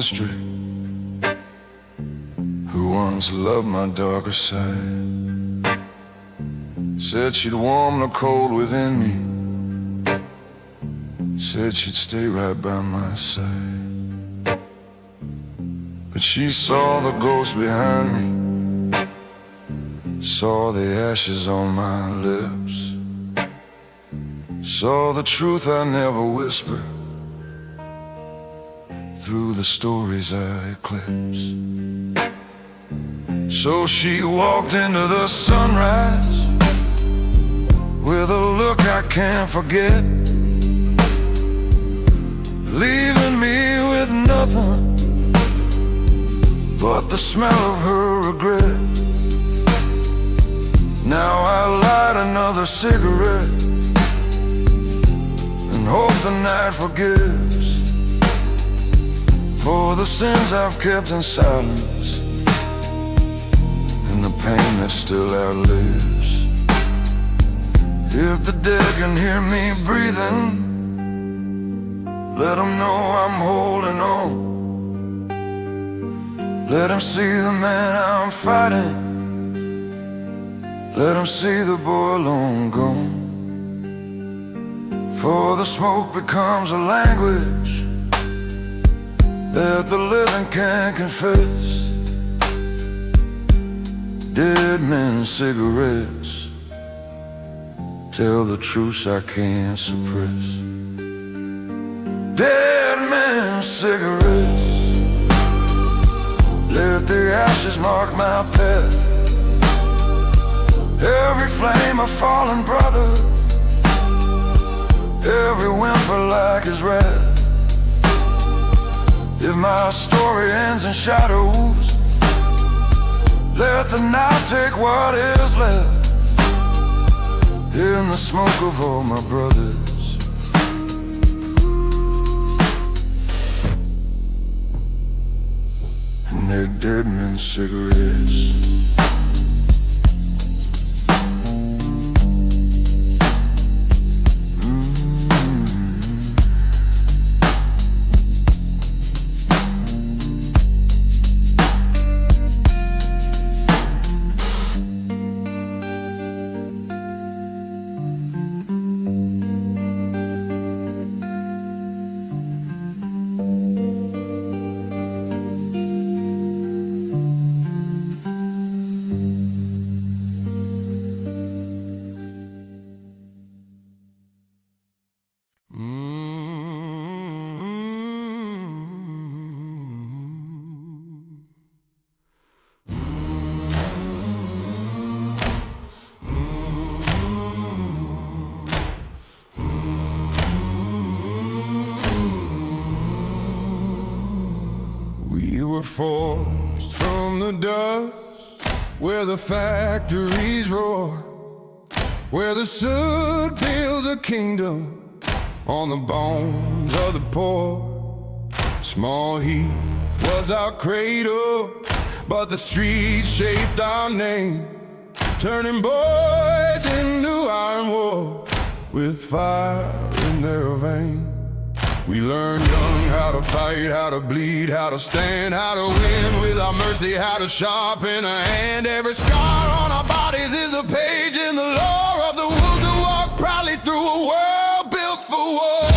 mystery, who once loved my darker side. Said she'd warm the cold within me, said she'd stay right by my side. But she saw the ghost behind me, saw the ashes on my lips, saw the truth I never whispered through the stories I eclipse. So she walked into the sunrise with a look I can't forget, leaving me with nothing but the smell of her regret. Now I light another cigarette and hope the night forgives for the sins I've kept in silence and the pain that still outlives. If the dead can hear me breathing, let them know I'm holding on. Let them see the man I'm fighting, let them see the boy long gone. For the smoke becomes a language that the living can't confess. Dead men's cigarettes tell the truths I can't suppress. Dead men's cigarettes, let the ashes mark my path. Every flame a fallen brother, every whimper like his wrath. If my story ends in shadows, let the night take what is left in the smoke of all my brothers. And their dead men's cigarettes. We were forged from the dust, where the factories roar, where the soot builds a kingdom on the bones of the poor. Small heath was our cradle, but the streets shaped our name, turning boys into iron wolves with fire in their veins. We learned young how to fight, how to bleed, how to stand, how to win without mercy, how to sharpen a hand. Every scar on our bodies is a page in the lore of the wolves who walk proudly through a world built for war.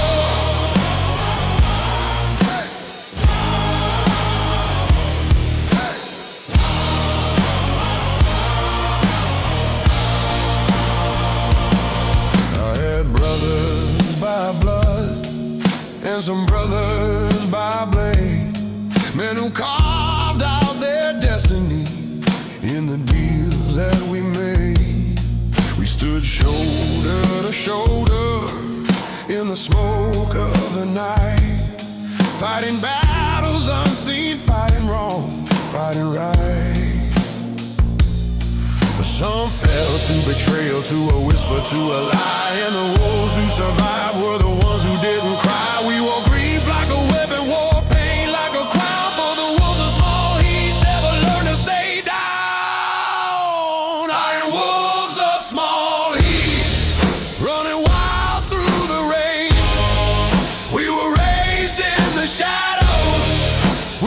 I had brothers by blood and some brothers by blade, men who carved out their destiny in the deals that we made. We stood shoulder to shoulder in the smoke of the night, fighting battles unseen, fighting wrong, fighting right. But some fell to betrayal, to a whisper, to a lie, and the wolves who survived were the ones who didn't cry. We wore grief like a weapon, wore pain like a crown, for the wolves of small heat never learned to stay down. Iron wolves of small heat, running wild through the rain. We were raised in the shadows,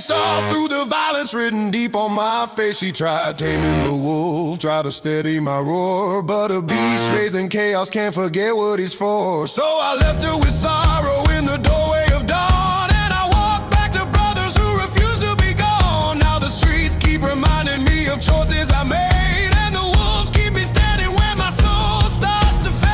saw through the violence written deep on my face. She tried taming the wolf, tried to steady my roar, but a beast raised in chaos can't forget what he's for. So I left her with sorrow in the doorway of dawn, and I walked back to brothers who refuse to be gone. Now the streets keep reminding me of choices I made, and the wolves keep me standing when my soul starts to fade.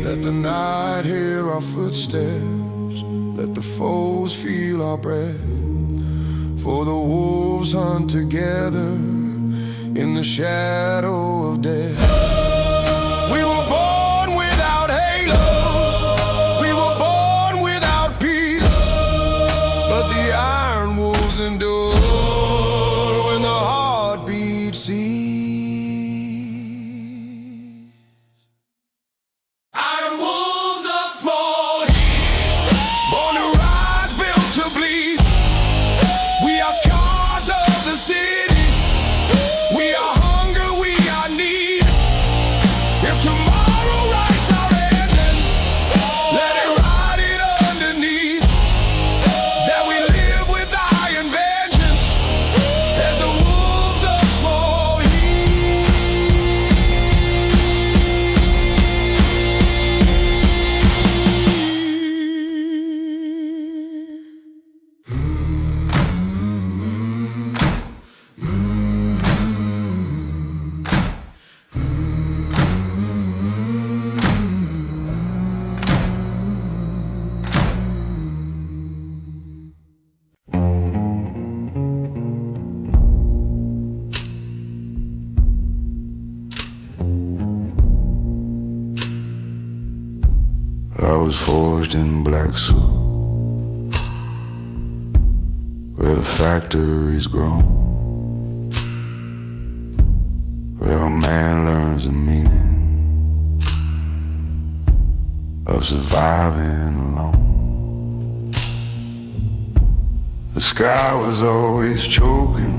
Let the night hear our footsteps, let the foes feel our breath, for the wolves hunt together in the shadow of death. We were born without halo, we were born without peace, but the iron wolves endure when the heartbeat ceases. Iron wolves of small heat, born to rise, built to bleed. We are scars of the city, we are hunger, we are need. If tomorrow writes our ending, let it write it underneath that we live with iron vengeance as the wolves of small heat. I was forged in black suit, where the factories grow, where a man learns the meaning of surviving alone. The sky was always choking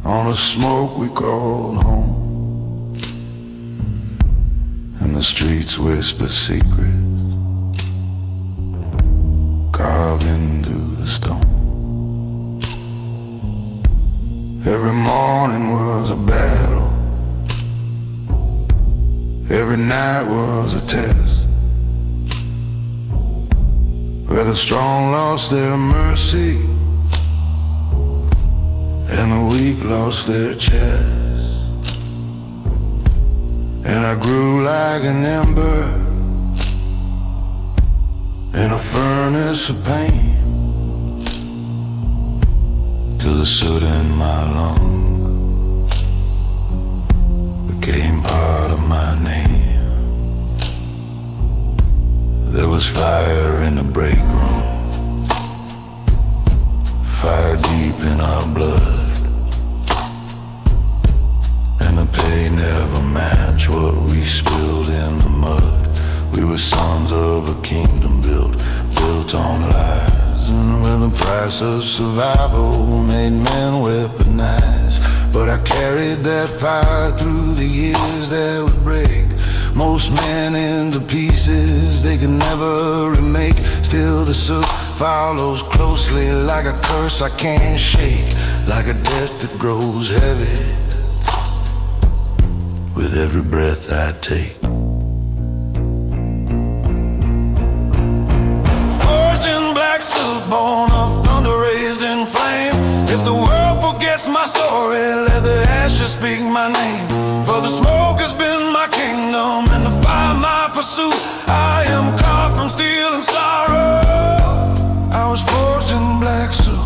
on the smoke we called home, and the streets whisper secrets carved into the stone. Every morning was a battle, every night was a test, where the strong lost their mercy and the weak lost their chest. And I grew like an ember in a furnace of pain, till the soot in my lung became part of my name. There was fire in the break room, fire deep in our blood, and the pain never matched what we spilled in the mud. We were sons of a kingdom built on lies, and where the price of survival made men weaponized. But I carried that fire through the years that would break most men into pieces they could never remake. Still the soot follows closely like a curse I can't shake, like a debt that grows heavy with every breath I take. Forged in black suit, born of thunder, raised in flame. If the world forgets my story, let the ashes speak my name. For the smoke has been my kingdom, and the fire my pursuit. I am carved from steel and sorrow. I was forged in black suit.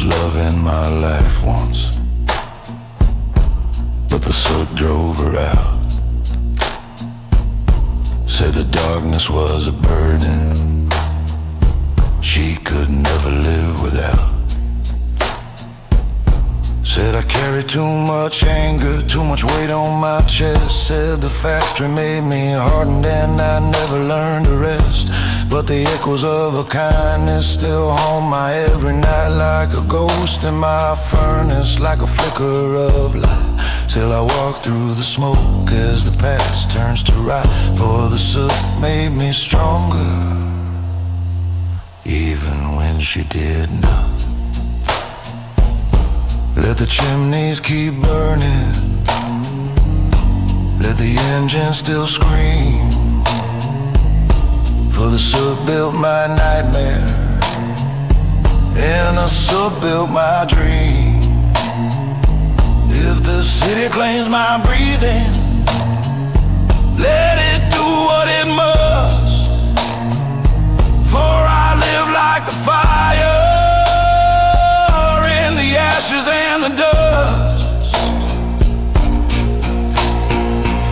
Love in my life once, but the soot drove her out. Said the darkness was a burden she could never live without. Said I carry too much anger, too much weight on my chest. Said the factory made me hardened and I never learned to rest. But but the echoes of her kindness still haunt my every night, like a ghost in my furnace, like a flicker of light. Still I walk through the smoke as the past turns to rot, for the soot made me stronger, even when she did not. Let the chimneys keep burning, let the engine still scream, for the soot built my nightmare, and the soot built my dream. If the city claims my breathing, let it do what it must, for I live like the fire in the ashes and the dust.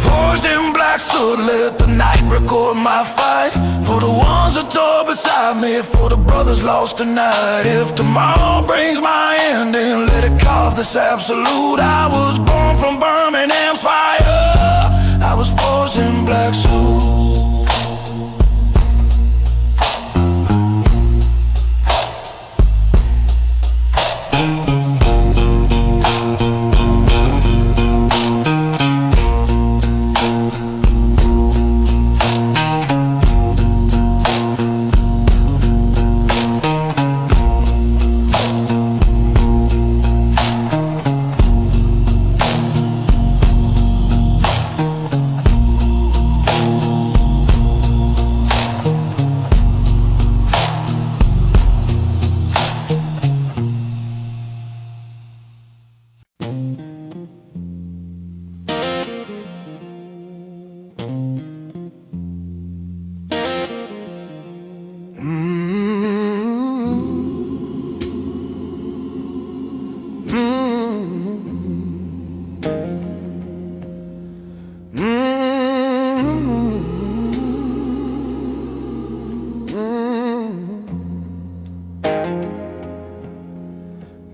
Forged in black soot, let the night record my fight, for the ones that tore beside me, for the brothers lost tonight. If tomorrow brings my ending, let it carve this absolute. I was born from Birmingham's fire, I was forged in black soot.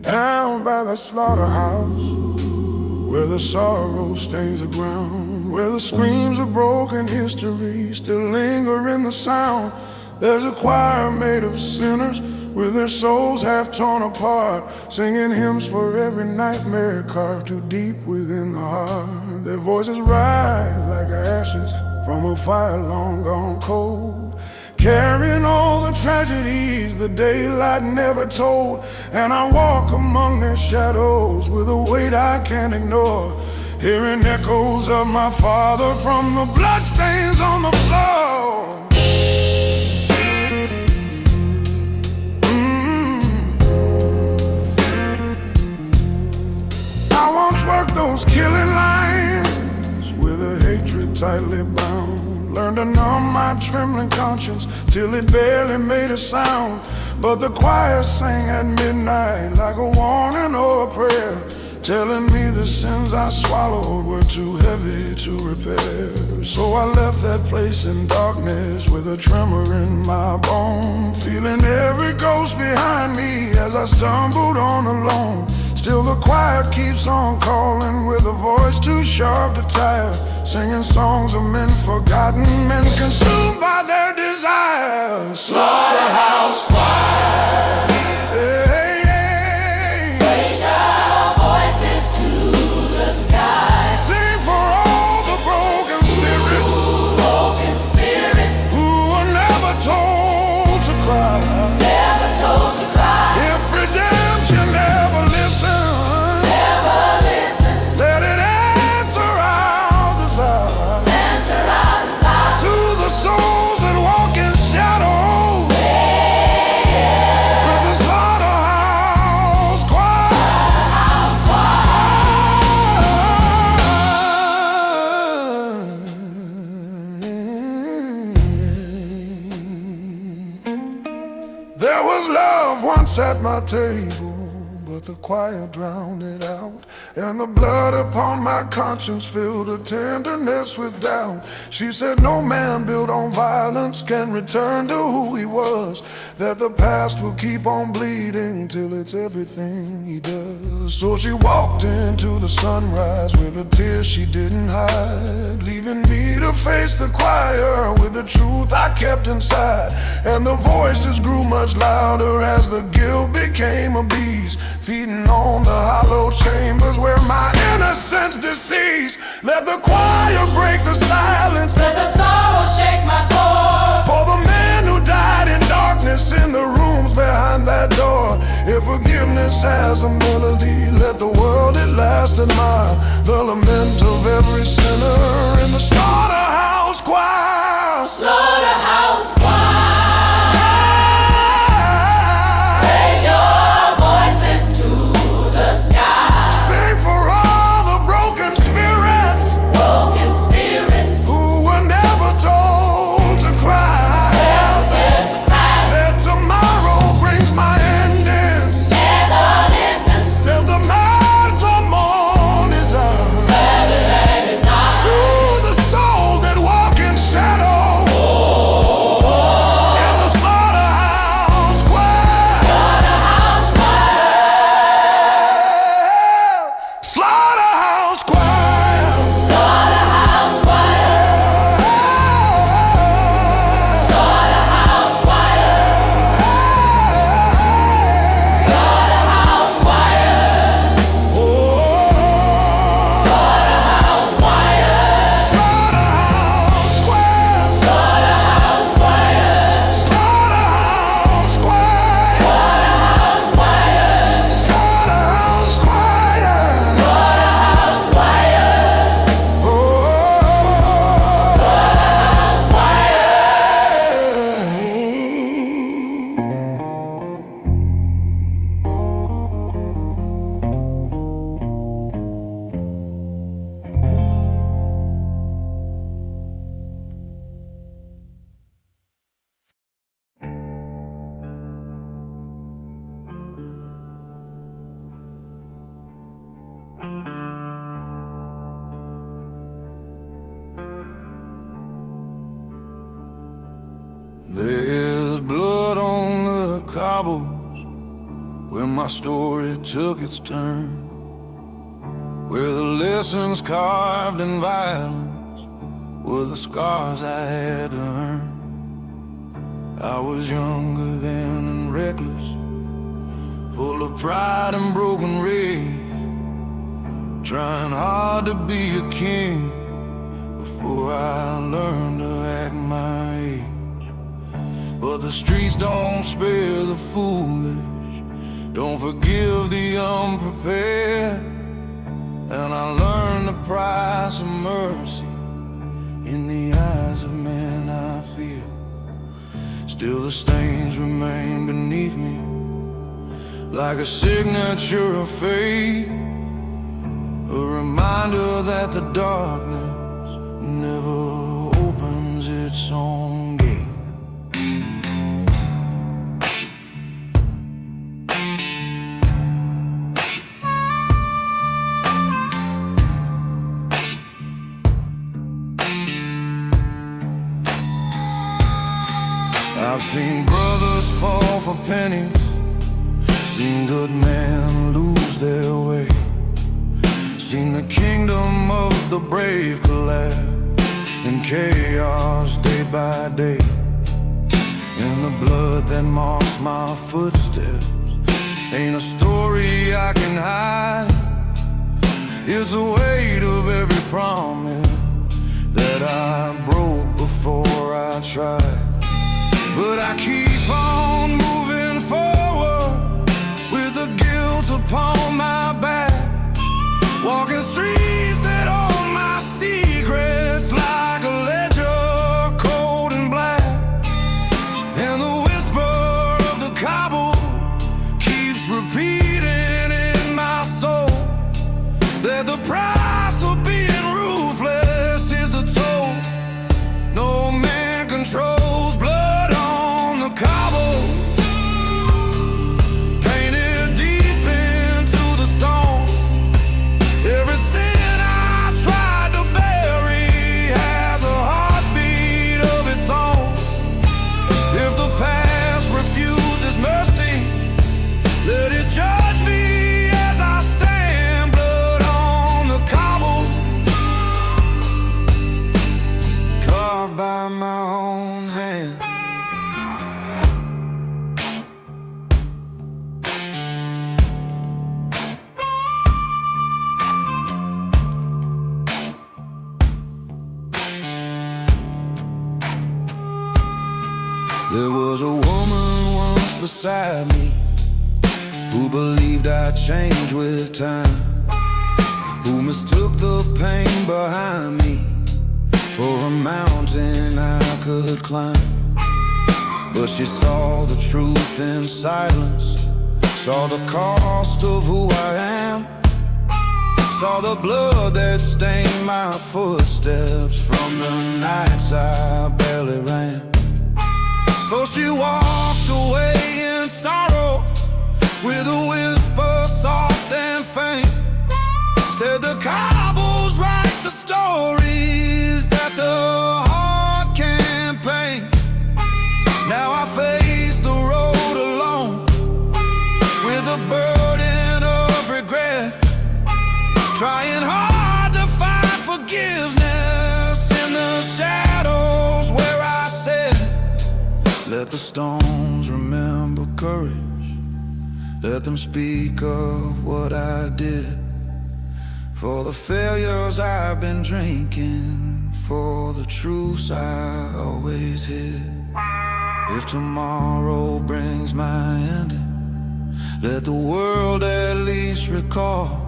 Down by the slaughterhouse, where the sorrow stains the ground, where the screams of broken history still linger in the sound. There's a choir made of sinners with their souls half torn apart, singing hymns for every nightmare carved too deep within the heart. Their voices rise like ashes from a fire long gone cold, carrying all the tragedies the daylight never told. And I walk among their shadows with a weight I can't ignore, hearing echoes of my father from the bloodstains on the floor. I once worked those killing lines with a hatred tightly bound, learned to numb my trembling conscience till it barely made a sound. But the choir sang at midnight like a warning or a prayer, telling me the sins I swallowed were too heavy to repair. So I left that place in darkness with a tremor in my bone, feeling every ghost behind me as I stumbled on alone. Still the choir keeps on calling with a voice too sharp to tire, singing songs of men forgotten, men consumed by their desires. Slaughterhouse Choir, raise your voices to the sky. Sing for all the broken spirits who were never told to cry. Never told to cry. If redemption never listens, let it answer our desire. Soothe the souls that walk in shadows with the slaughterhouse choir. There was love once at my table, but the choir drowned it out, and the blood upon my conscience filled a tenderness with doubt. She said no man built on violence can return to who he was, that the past will keep on bleeding till it's everything he does. So she walked into the sunrise with a tear she didn't hide, leaving me to face the choir with the truth I kept inside. And the voices grew much louder as the guilt became a beast, feeding on the hollow chambers where my innocence deceased. Let the choir break the silence, let the sorrow shake my core, for the man who died in darkness in the rooms behind that door. If forgiveness has a melody, let the world at last admire the lament of every sinner in the slaughterhouse choir. Slaughterhouse choir, raise your voices to the sky. Sing for all the broken spirits who were never told to cry. That tomorrow brings my endings. Till the night the morn is up. Soothe the souls that walk in shadow in the slaughterhouse choir. Slaughterhouse choir. Slaughterhouse choir, slaughterhouse choir, slaughterhouse choir, Oh, slaughterhouse choir, slaughterhouse choir. slaughterhouse choir, Slaughterhouse choir. slaughterhouse choir, Slaughterhouse choir. slaughterhouse choir, Oh, slaughterhouse choir. There's blood on the cobbles where my story took its turn, where the lessons carved in violence were the scars I had to earn. I was younger then and reckless, full of pride and broken rage, trying hard to be a king before I learned to act my age. But the streets don't spare the foolish, don't forgive the unprepared, and I learned the price of mercy in the eyes of men I fear. Still the stains remain beneath me, like a signature of fate, a reminder that the darkness never opens its own gate. I've seen brothers fall for pennies, seen good men lose their way, seen the kingdom of the brave collapse in chaos day by day. And the blood that marks my footsteps ain't a story I can hide, it's the weight of every promise that I broke before I tried. But I keep on moving forward with the guilt upon my back, walking streets that hold my secrets like a ledger cold and black. And the whisper of the cobble keeps repeating in my soul that the price of being ruthless is the toll no man controls. Blood on the cobble, There was a woman once beside me who believed I'd change with time, who mistook the pain behind me for a mountain I could climb. But she saw the truth in silence, saw the cost of who I am, saw the blood that stained my footsteps from the nights I barely ran. So she walked away in sorrow, with a whisper soft and faint, said the cobbles write the stories that the heart can't paint. Now I face the road alone, with a burden of regret, trying hard to find forgiveness in the shadows where I said, let the stones remember courage, let them speak of what I did, for the failures I've been drinking, for the truths I always hid. If tomorrow brings my ending, let the world at least recall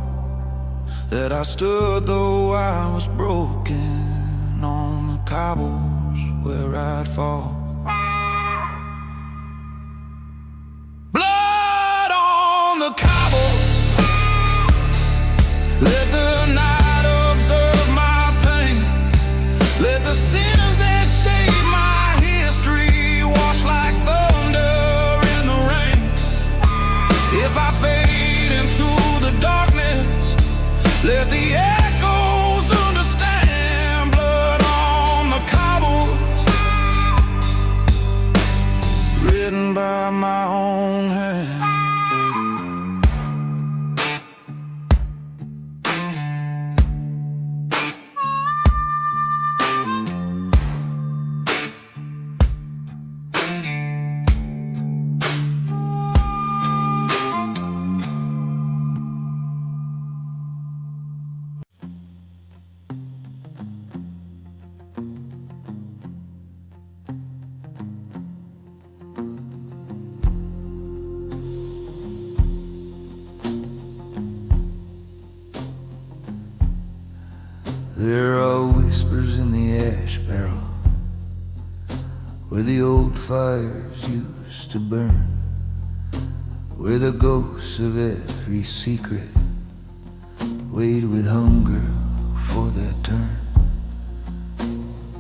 that I stood though I was broken on the cobbles where I'd fall. Blood on the cobbles, let the night observe my pain, let the sins that shape my history wash like thunder in the rain. If I fade into the darkness, let the echoes understand. Blood on the cobbles, written by my own hand. There are whispers in the ash barrel where the old fires used to burn, where the ghosts of every secret wait with hunger for their turn.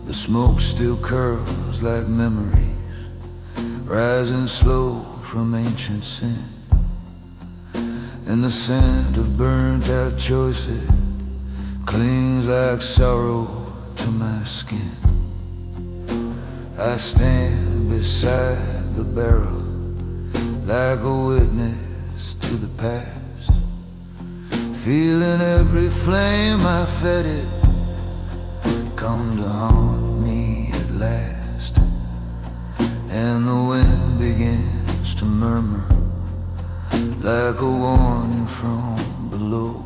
The smoke still curls like memories, rising slow from ancient sin, and the scent of burnt out choices clings like sorrow to my skin. I stand beside the barrel like a witness to the past, feeling every flame I fed it come to haunt me at last. And the wind begins to murmur like a warning from below,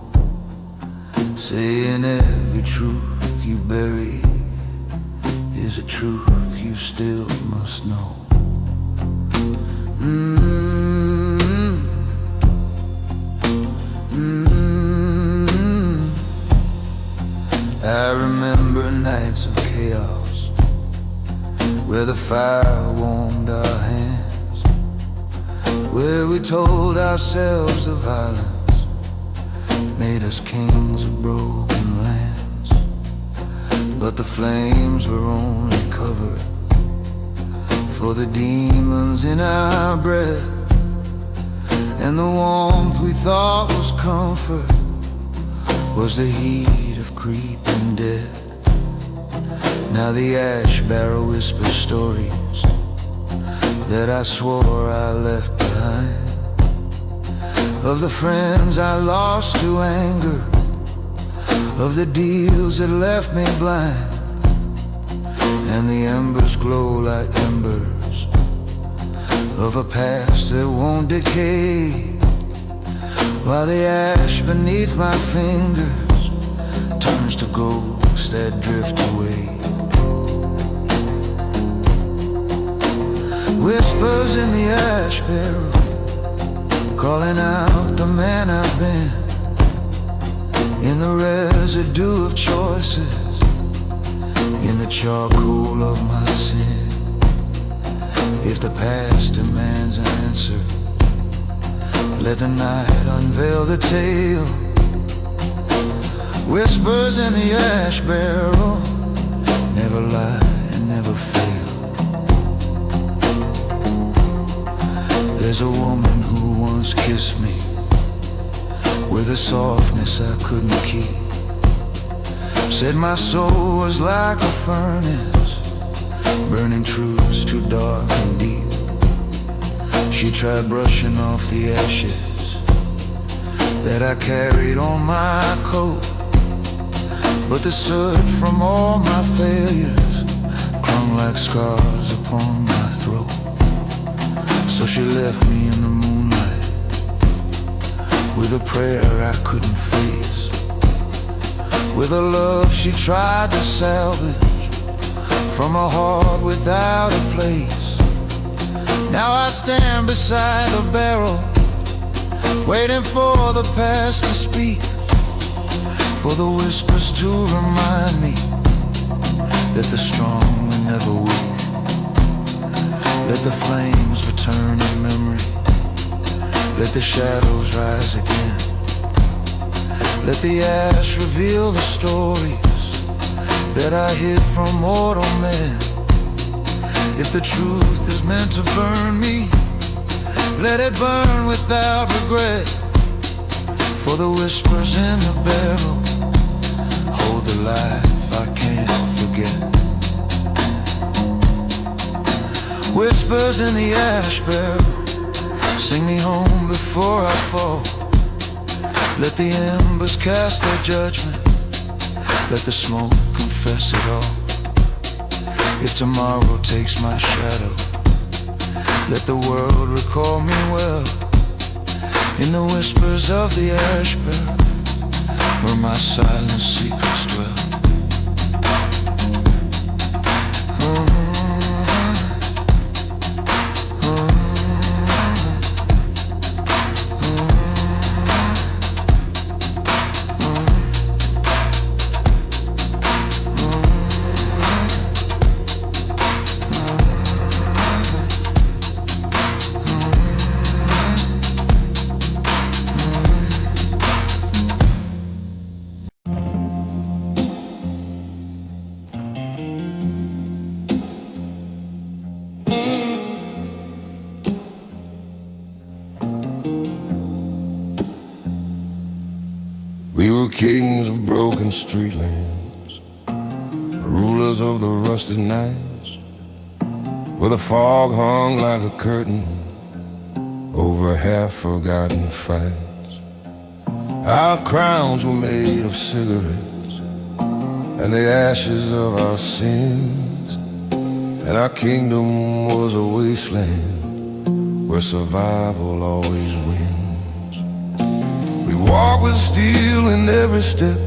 saying every truth you bury is a truth you still must know. I remember nights of chaos where the fire warmed our hands, where we told ourselves the violence made us kings of broken lands. But the flames were only cover for the demons in our breath, and the warmth we thought was comfort was the heat of creeping death. Now the ash barrel whispers stories that I swore I left behind, of the friends I lost to anger, of the deals that left me blind. And the embers glow like embers of a past that won't decay, while the ash beneath my fingers turns to ghosts that drift away. Whispers in the ash barrel, calling out the man I've been. In the residue of choices, in the charcoal of my sin. If the past demands an answer, let the night unveil the tale. Whispers in the ash barrel never lie and never fail. There's a woman who once kissed me with a softness I couldn't keep. Said my soul was like a furnace, burning truths too dark and deep. She tried brushing off the ashes that I carried on my coat, but the soot from all my failures clung like scars upon my throat. So she left me in the moonlight with a prayer I couldn't face, with a love she tried to salvage from a heart without a place. Now I stand beside the barrel, waiting for the past to speak, for the whispers to remind me that the strong are never weak. Let the flames return in memory, let the shadows rise again. Let the ash reveal the stories that I hid from mortal men. If the truth is meant to burn me, let it burn without regret. For the whispers in the barrel hold the life I can't forget. Whispers in the ash barrel, sing me home before I fall. Let the embers cast their judgment, let the smoke confess it all. If tomorrow takes my shadow, let the world recall me well. In the whispers of the ash barrel, where my silent secrets dwell. We were kings of broken street lands, rulers of the rusted nights, where the fog hung like a curtain over half-forgotten fights. Our crowns were made of cigarettes and the ashes of our sins, and our kingdom was a wasteland where survival always wins. We walk with steel in every step,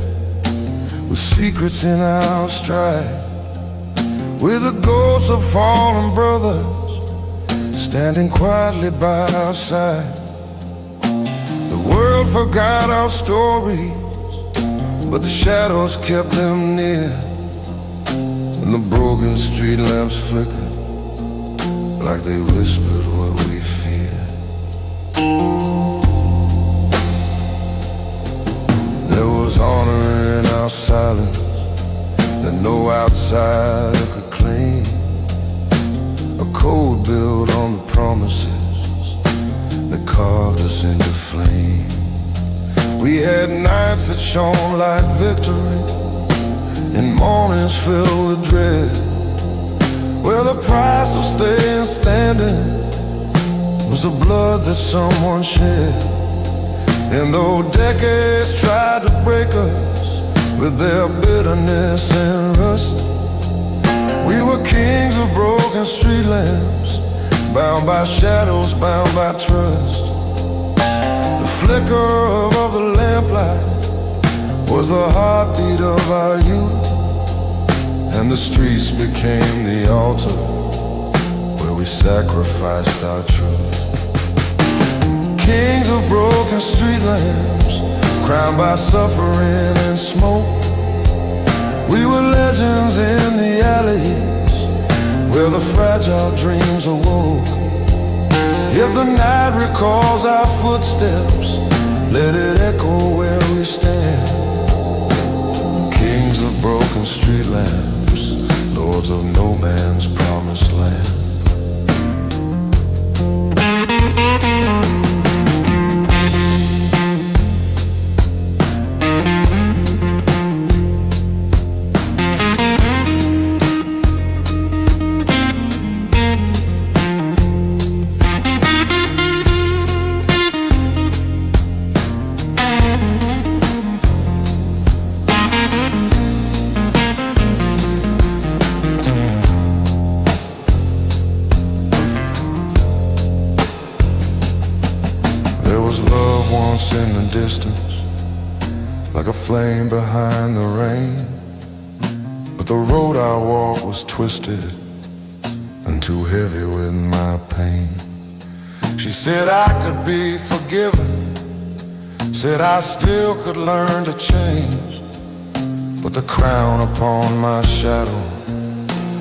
with secrets in our stride, with the ghosts of fallen brothers standing quietly by our side. The world forgot our stories, but the shadows kept them near, and the broken street lamps flickered like they whispered what we feared. There was honor in our silence that no outsider could claim, a code built on the promises that carved us into flame. We had nights that shone like victory and mornings filled with dread, where the price of staying standing was the blood that someone shed. And though decades tried to break us with their bitterness and rust, we were kings of broken street lamps, bound by shadows, bound by trust. The flicker of the lamplight was the heartbeat of our youth, and the streets became the altar where we sacrificed our truth. Kings of broken street lamps, crowned by suffering and smoke. We were legends in the alleys where the fragile dreams awoke. If the night recalls our footsteps, let it echo where we stand. Kings of broken street lamps, lords of no man's promised land. In the distance, like a flame behind the rain, but the road I walked was twisted and too heavy with my pain. She said I could be forgiven, said I still could learn to change, but the crown upon my shadow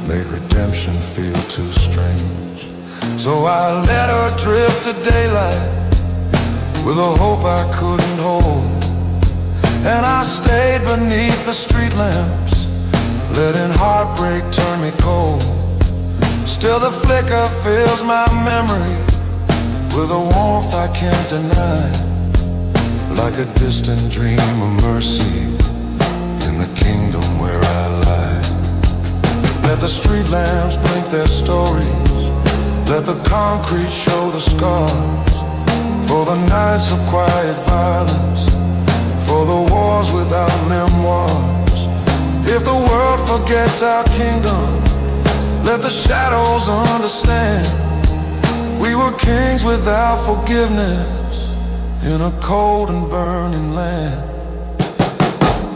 made redemption feel too strange. So I let her drift to daylight with a hope I couldn't hold, and I stayed beneath the street lamps, letting heartbreak turn me cold. Still the flicker fills my memory with a warmth I can't deny, like a distant dream of mercy in the kingdom where I lie. Let the street lamps blink their stories, let the concrete show the scars, for the nights of quiet violence, for the wars without memoirs. If the world forgets our kingdom, let the shadows understand. We were kings without forgiveness in a cold and burning land.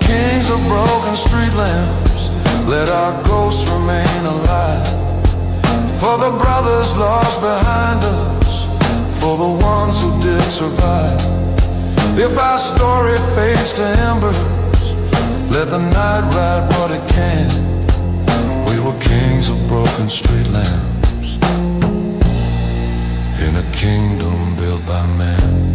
Kings of broken street lamps, let our ghosts remain alive, for the brothers lost behind us, for the ones who did survive. If our story fades to embers, let the night ride what it can. We were kings of broken street lamps in a kingdom built by man.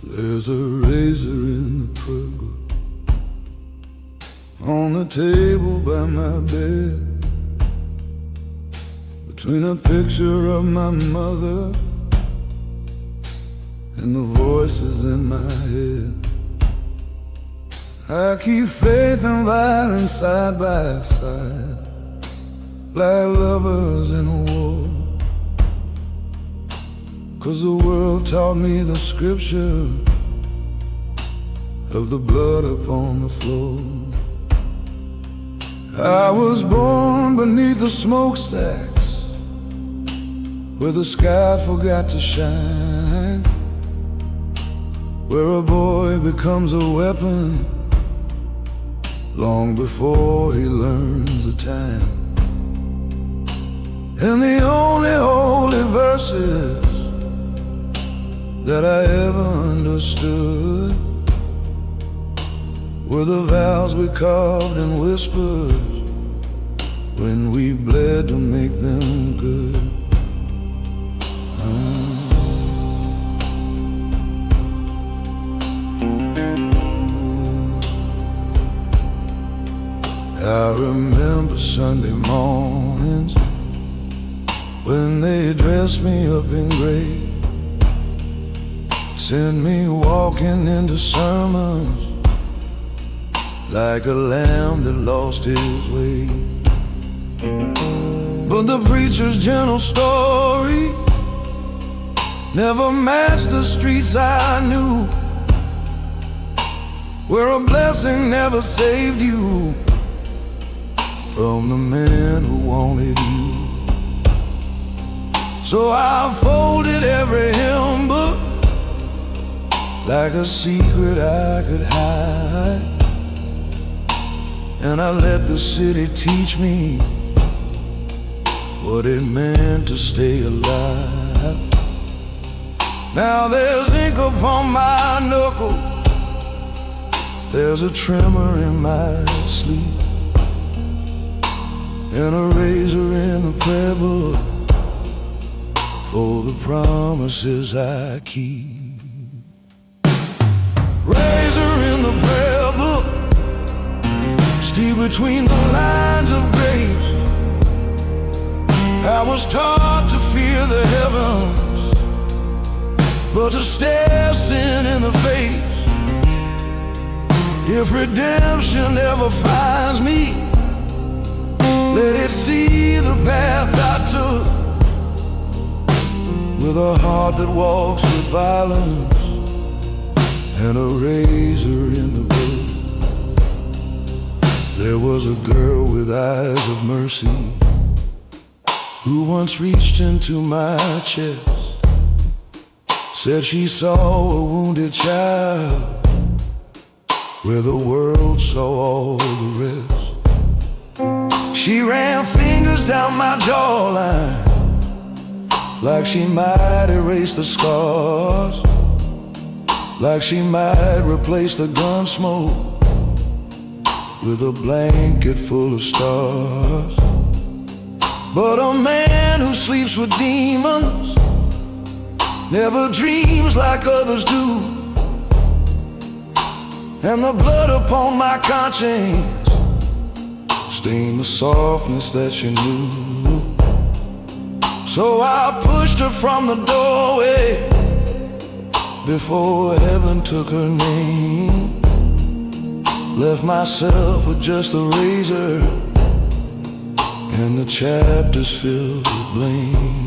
There's a razor in the prayer book on the table by my bed, between a picture of my mother and the voices in my head. I keep faith and violence side by side, like lovers in a war, 'cause the world taught me the scripture of the blood upon the floor. I was born beneath the smokestacks, where the sky forgot to shine, where a boy becomes a weapon long before he learns the time. And the only holy verses that I ever understood were the vows we carved in whispers when we bled to make them good. I remember Sunday mornings when they dressed me up in gray, sent me walking into sermons like a lamb that lost his way. But the preacher's gentle story never matched the streets I knew, where a blessing never saved you from the man who wanted you. So I folded every hymn book like a secret I could hide, and I let the city teach me what it meant to stay alive. Now there's ink upon my knuckle, there's a tremor in my sleep, and a razor in the prayer book for the promises I keep. Razor in the prayer book, steep between the lines of grace. I was taught to fear the heavens, but to stare sin in the face. If redemption ever finds me, let it see the path I took, with a heart that walks with violence and a razor in the book. There was a girl with eyes of mercy who once reached into my chest, said she saw a wounded child where the world saw all the rest. She ran fingers down my jawline like she might erase the scars, like she might replace the gun smoke with a blanket full of stars. But a man who sleeps with demons never dreams like others do, and the blood upon my conscience stained the softness that she knew. So I pushed her from the doorway before heaven took her name, left myself with just a razor and the chapters filled with blame.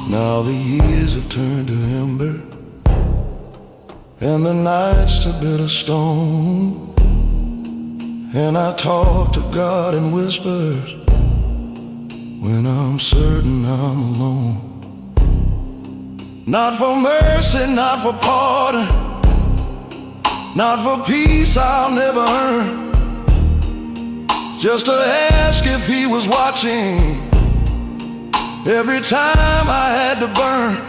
Now the years have turned to ember and the nights to bitter stone, and I talk to God in whispers when I'm certain I'm alone. Not for mercy, not for pardon, not for peace I'll never earn, just to ask if he was watching every time I had to burn.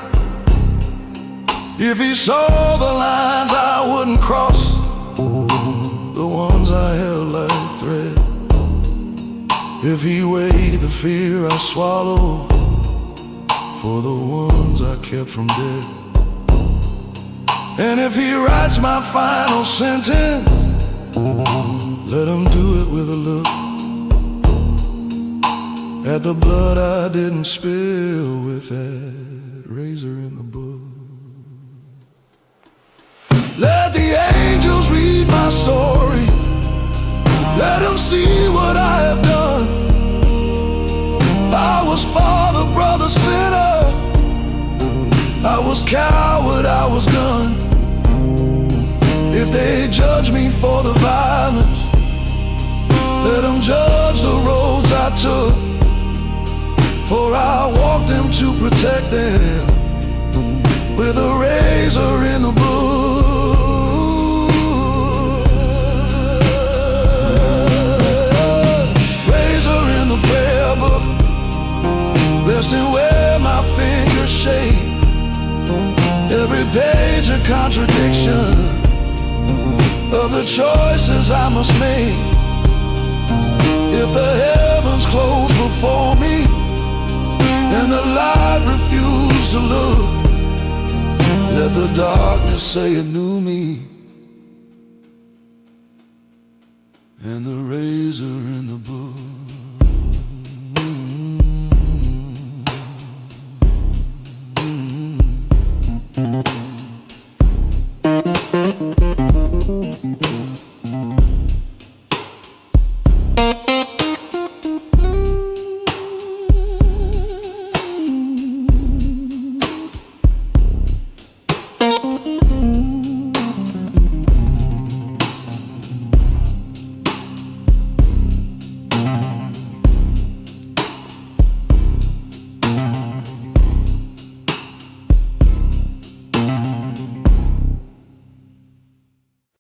If he saw the lines I wouldn't cross, the ones I held like thread. If he weighed the fear I swallowed for the ones I kept from dead. And if he writes my final sentence, let him do it with a look at the blood I didn't spill with that razor in the book. Let the angels read my story, let them see what I have done. I was father, brother, sinner, I was coward, I was gun. If they judge me for the violence, let them judge the roads I took, for I walked them to protect them with a razor in the book. contradiction of the choices I must make. If the heavens close before me and the light refuse to look, let the darkness say it knew me, and the razor in the book.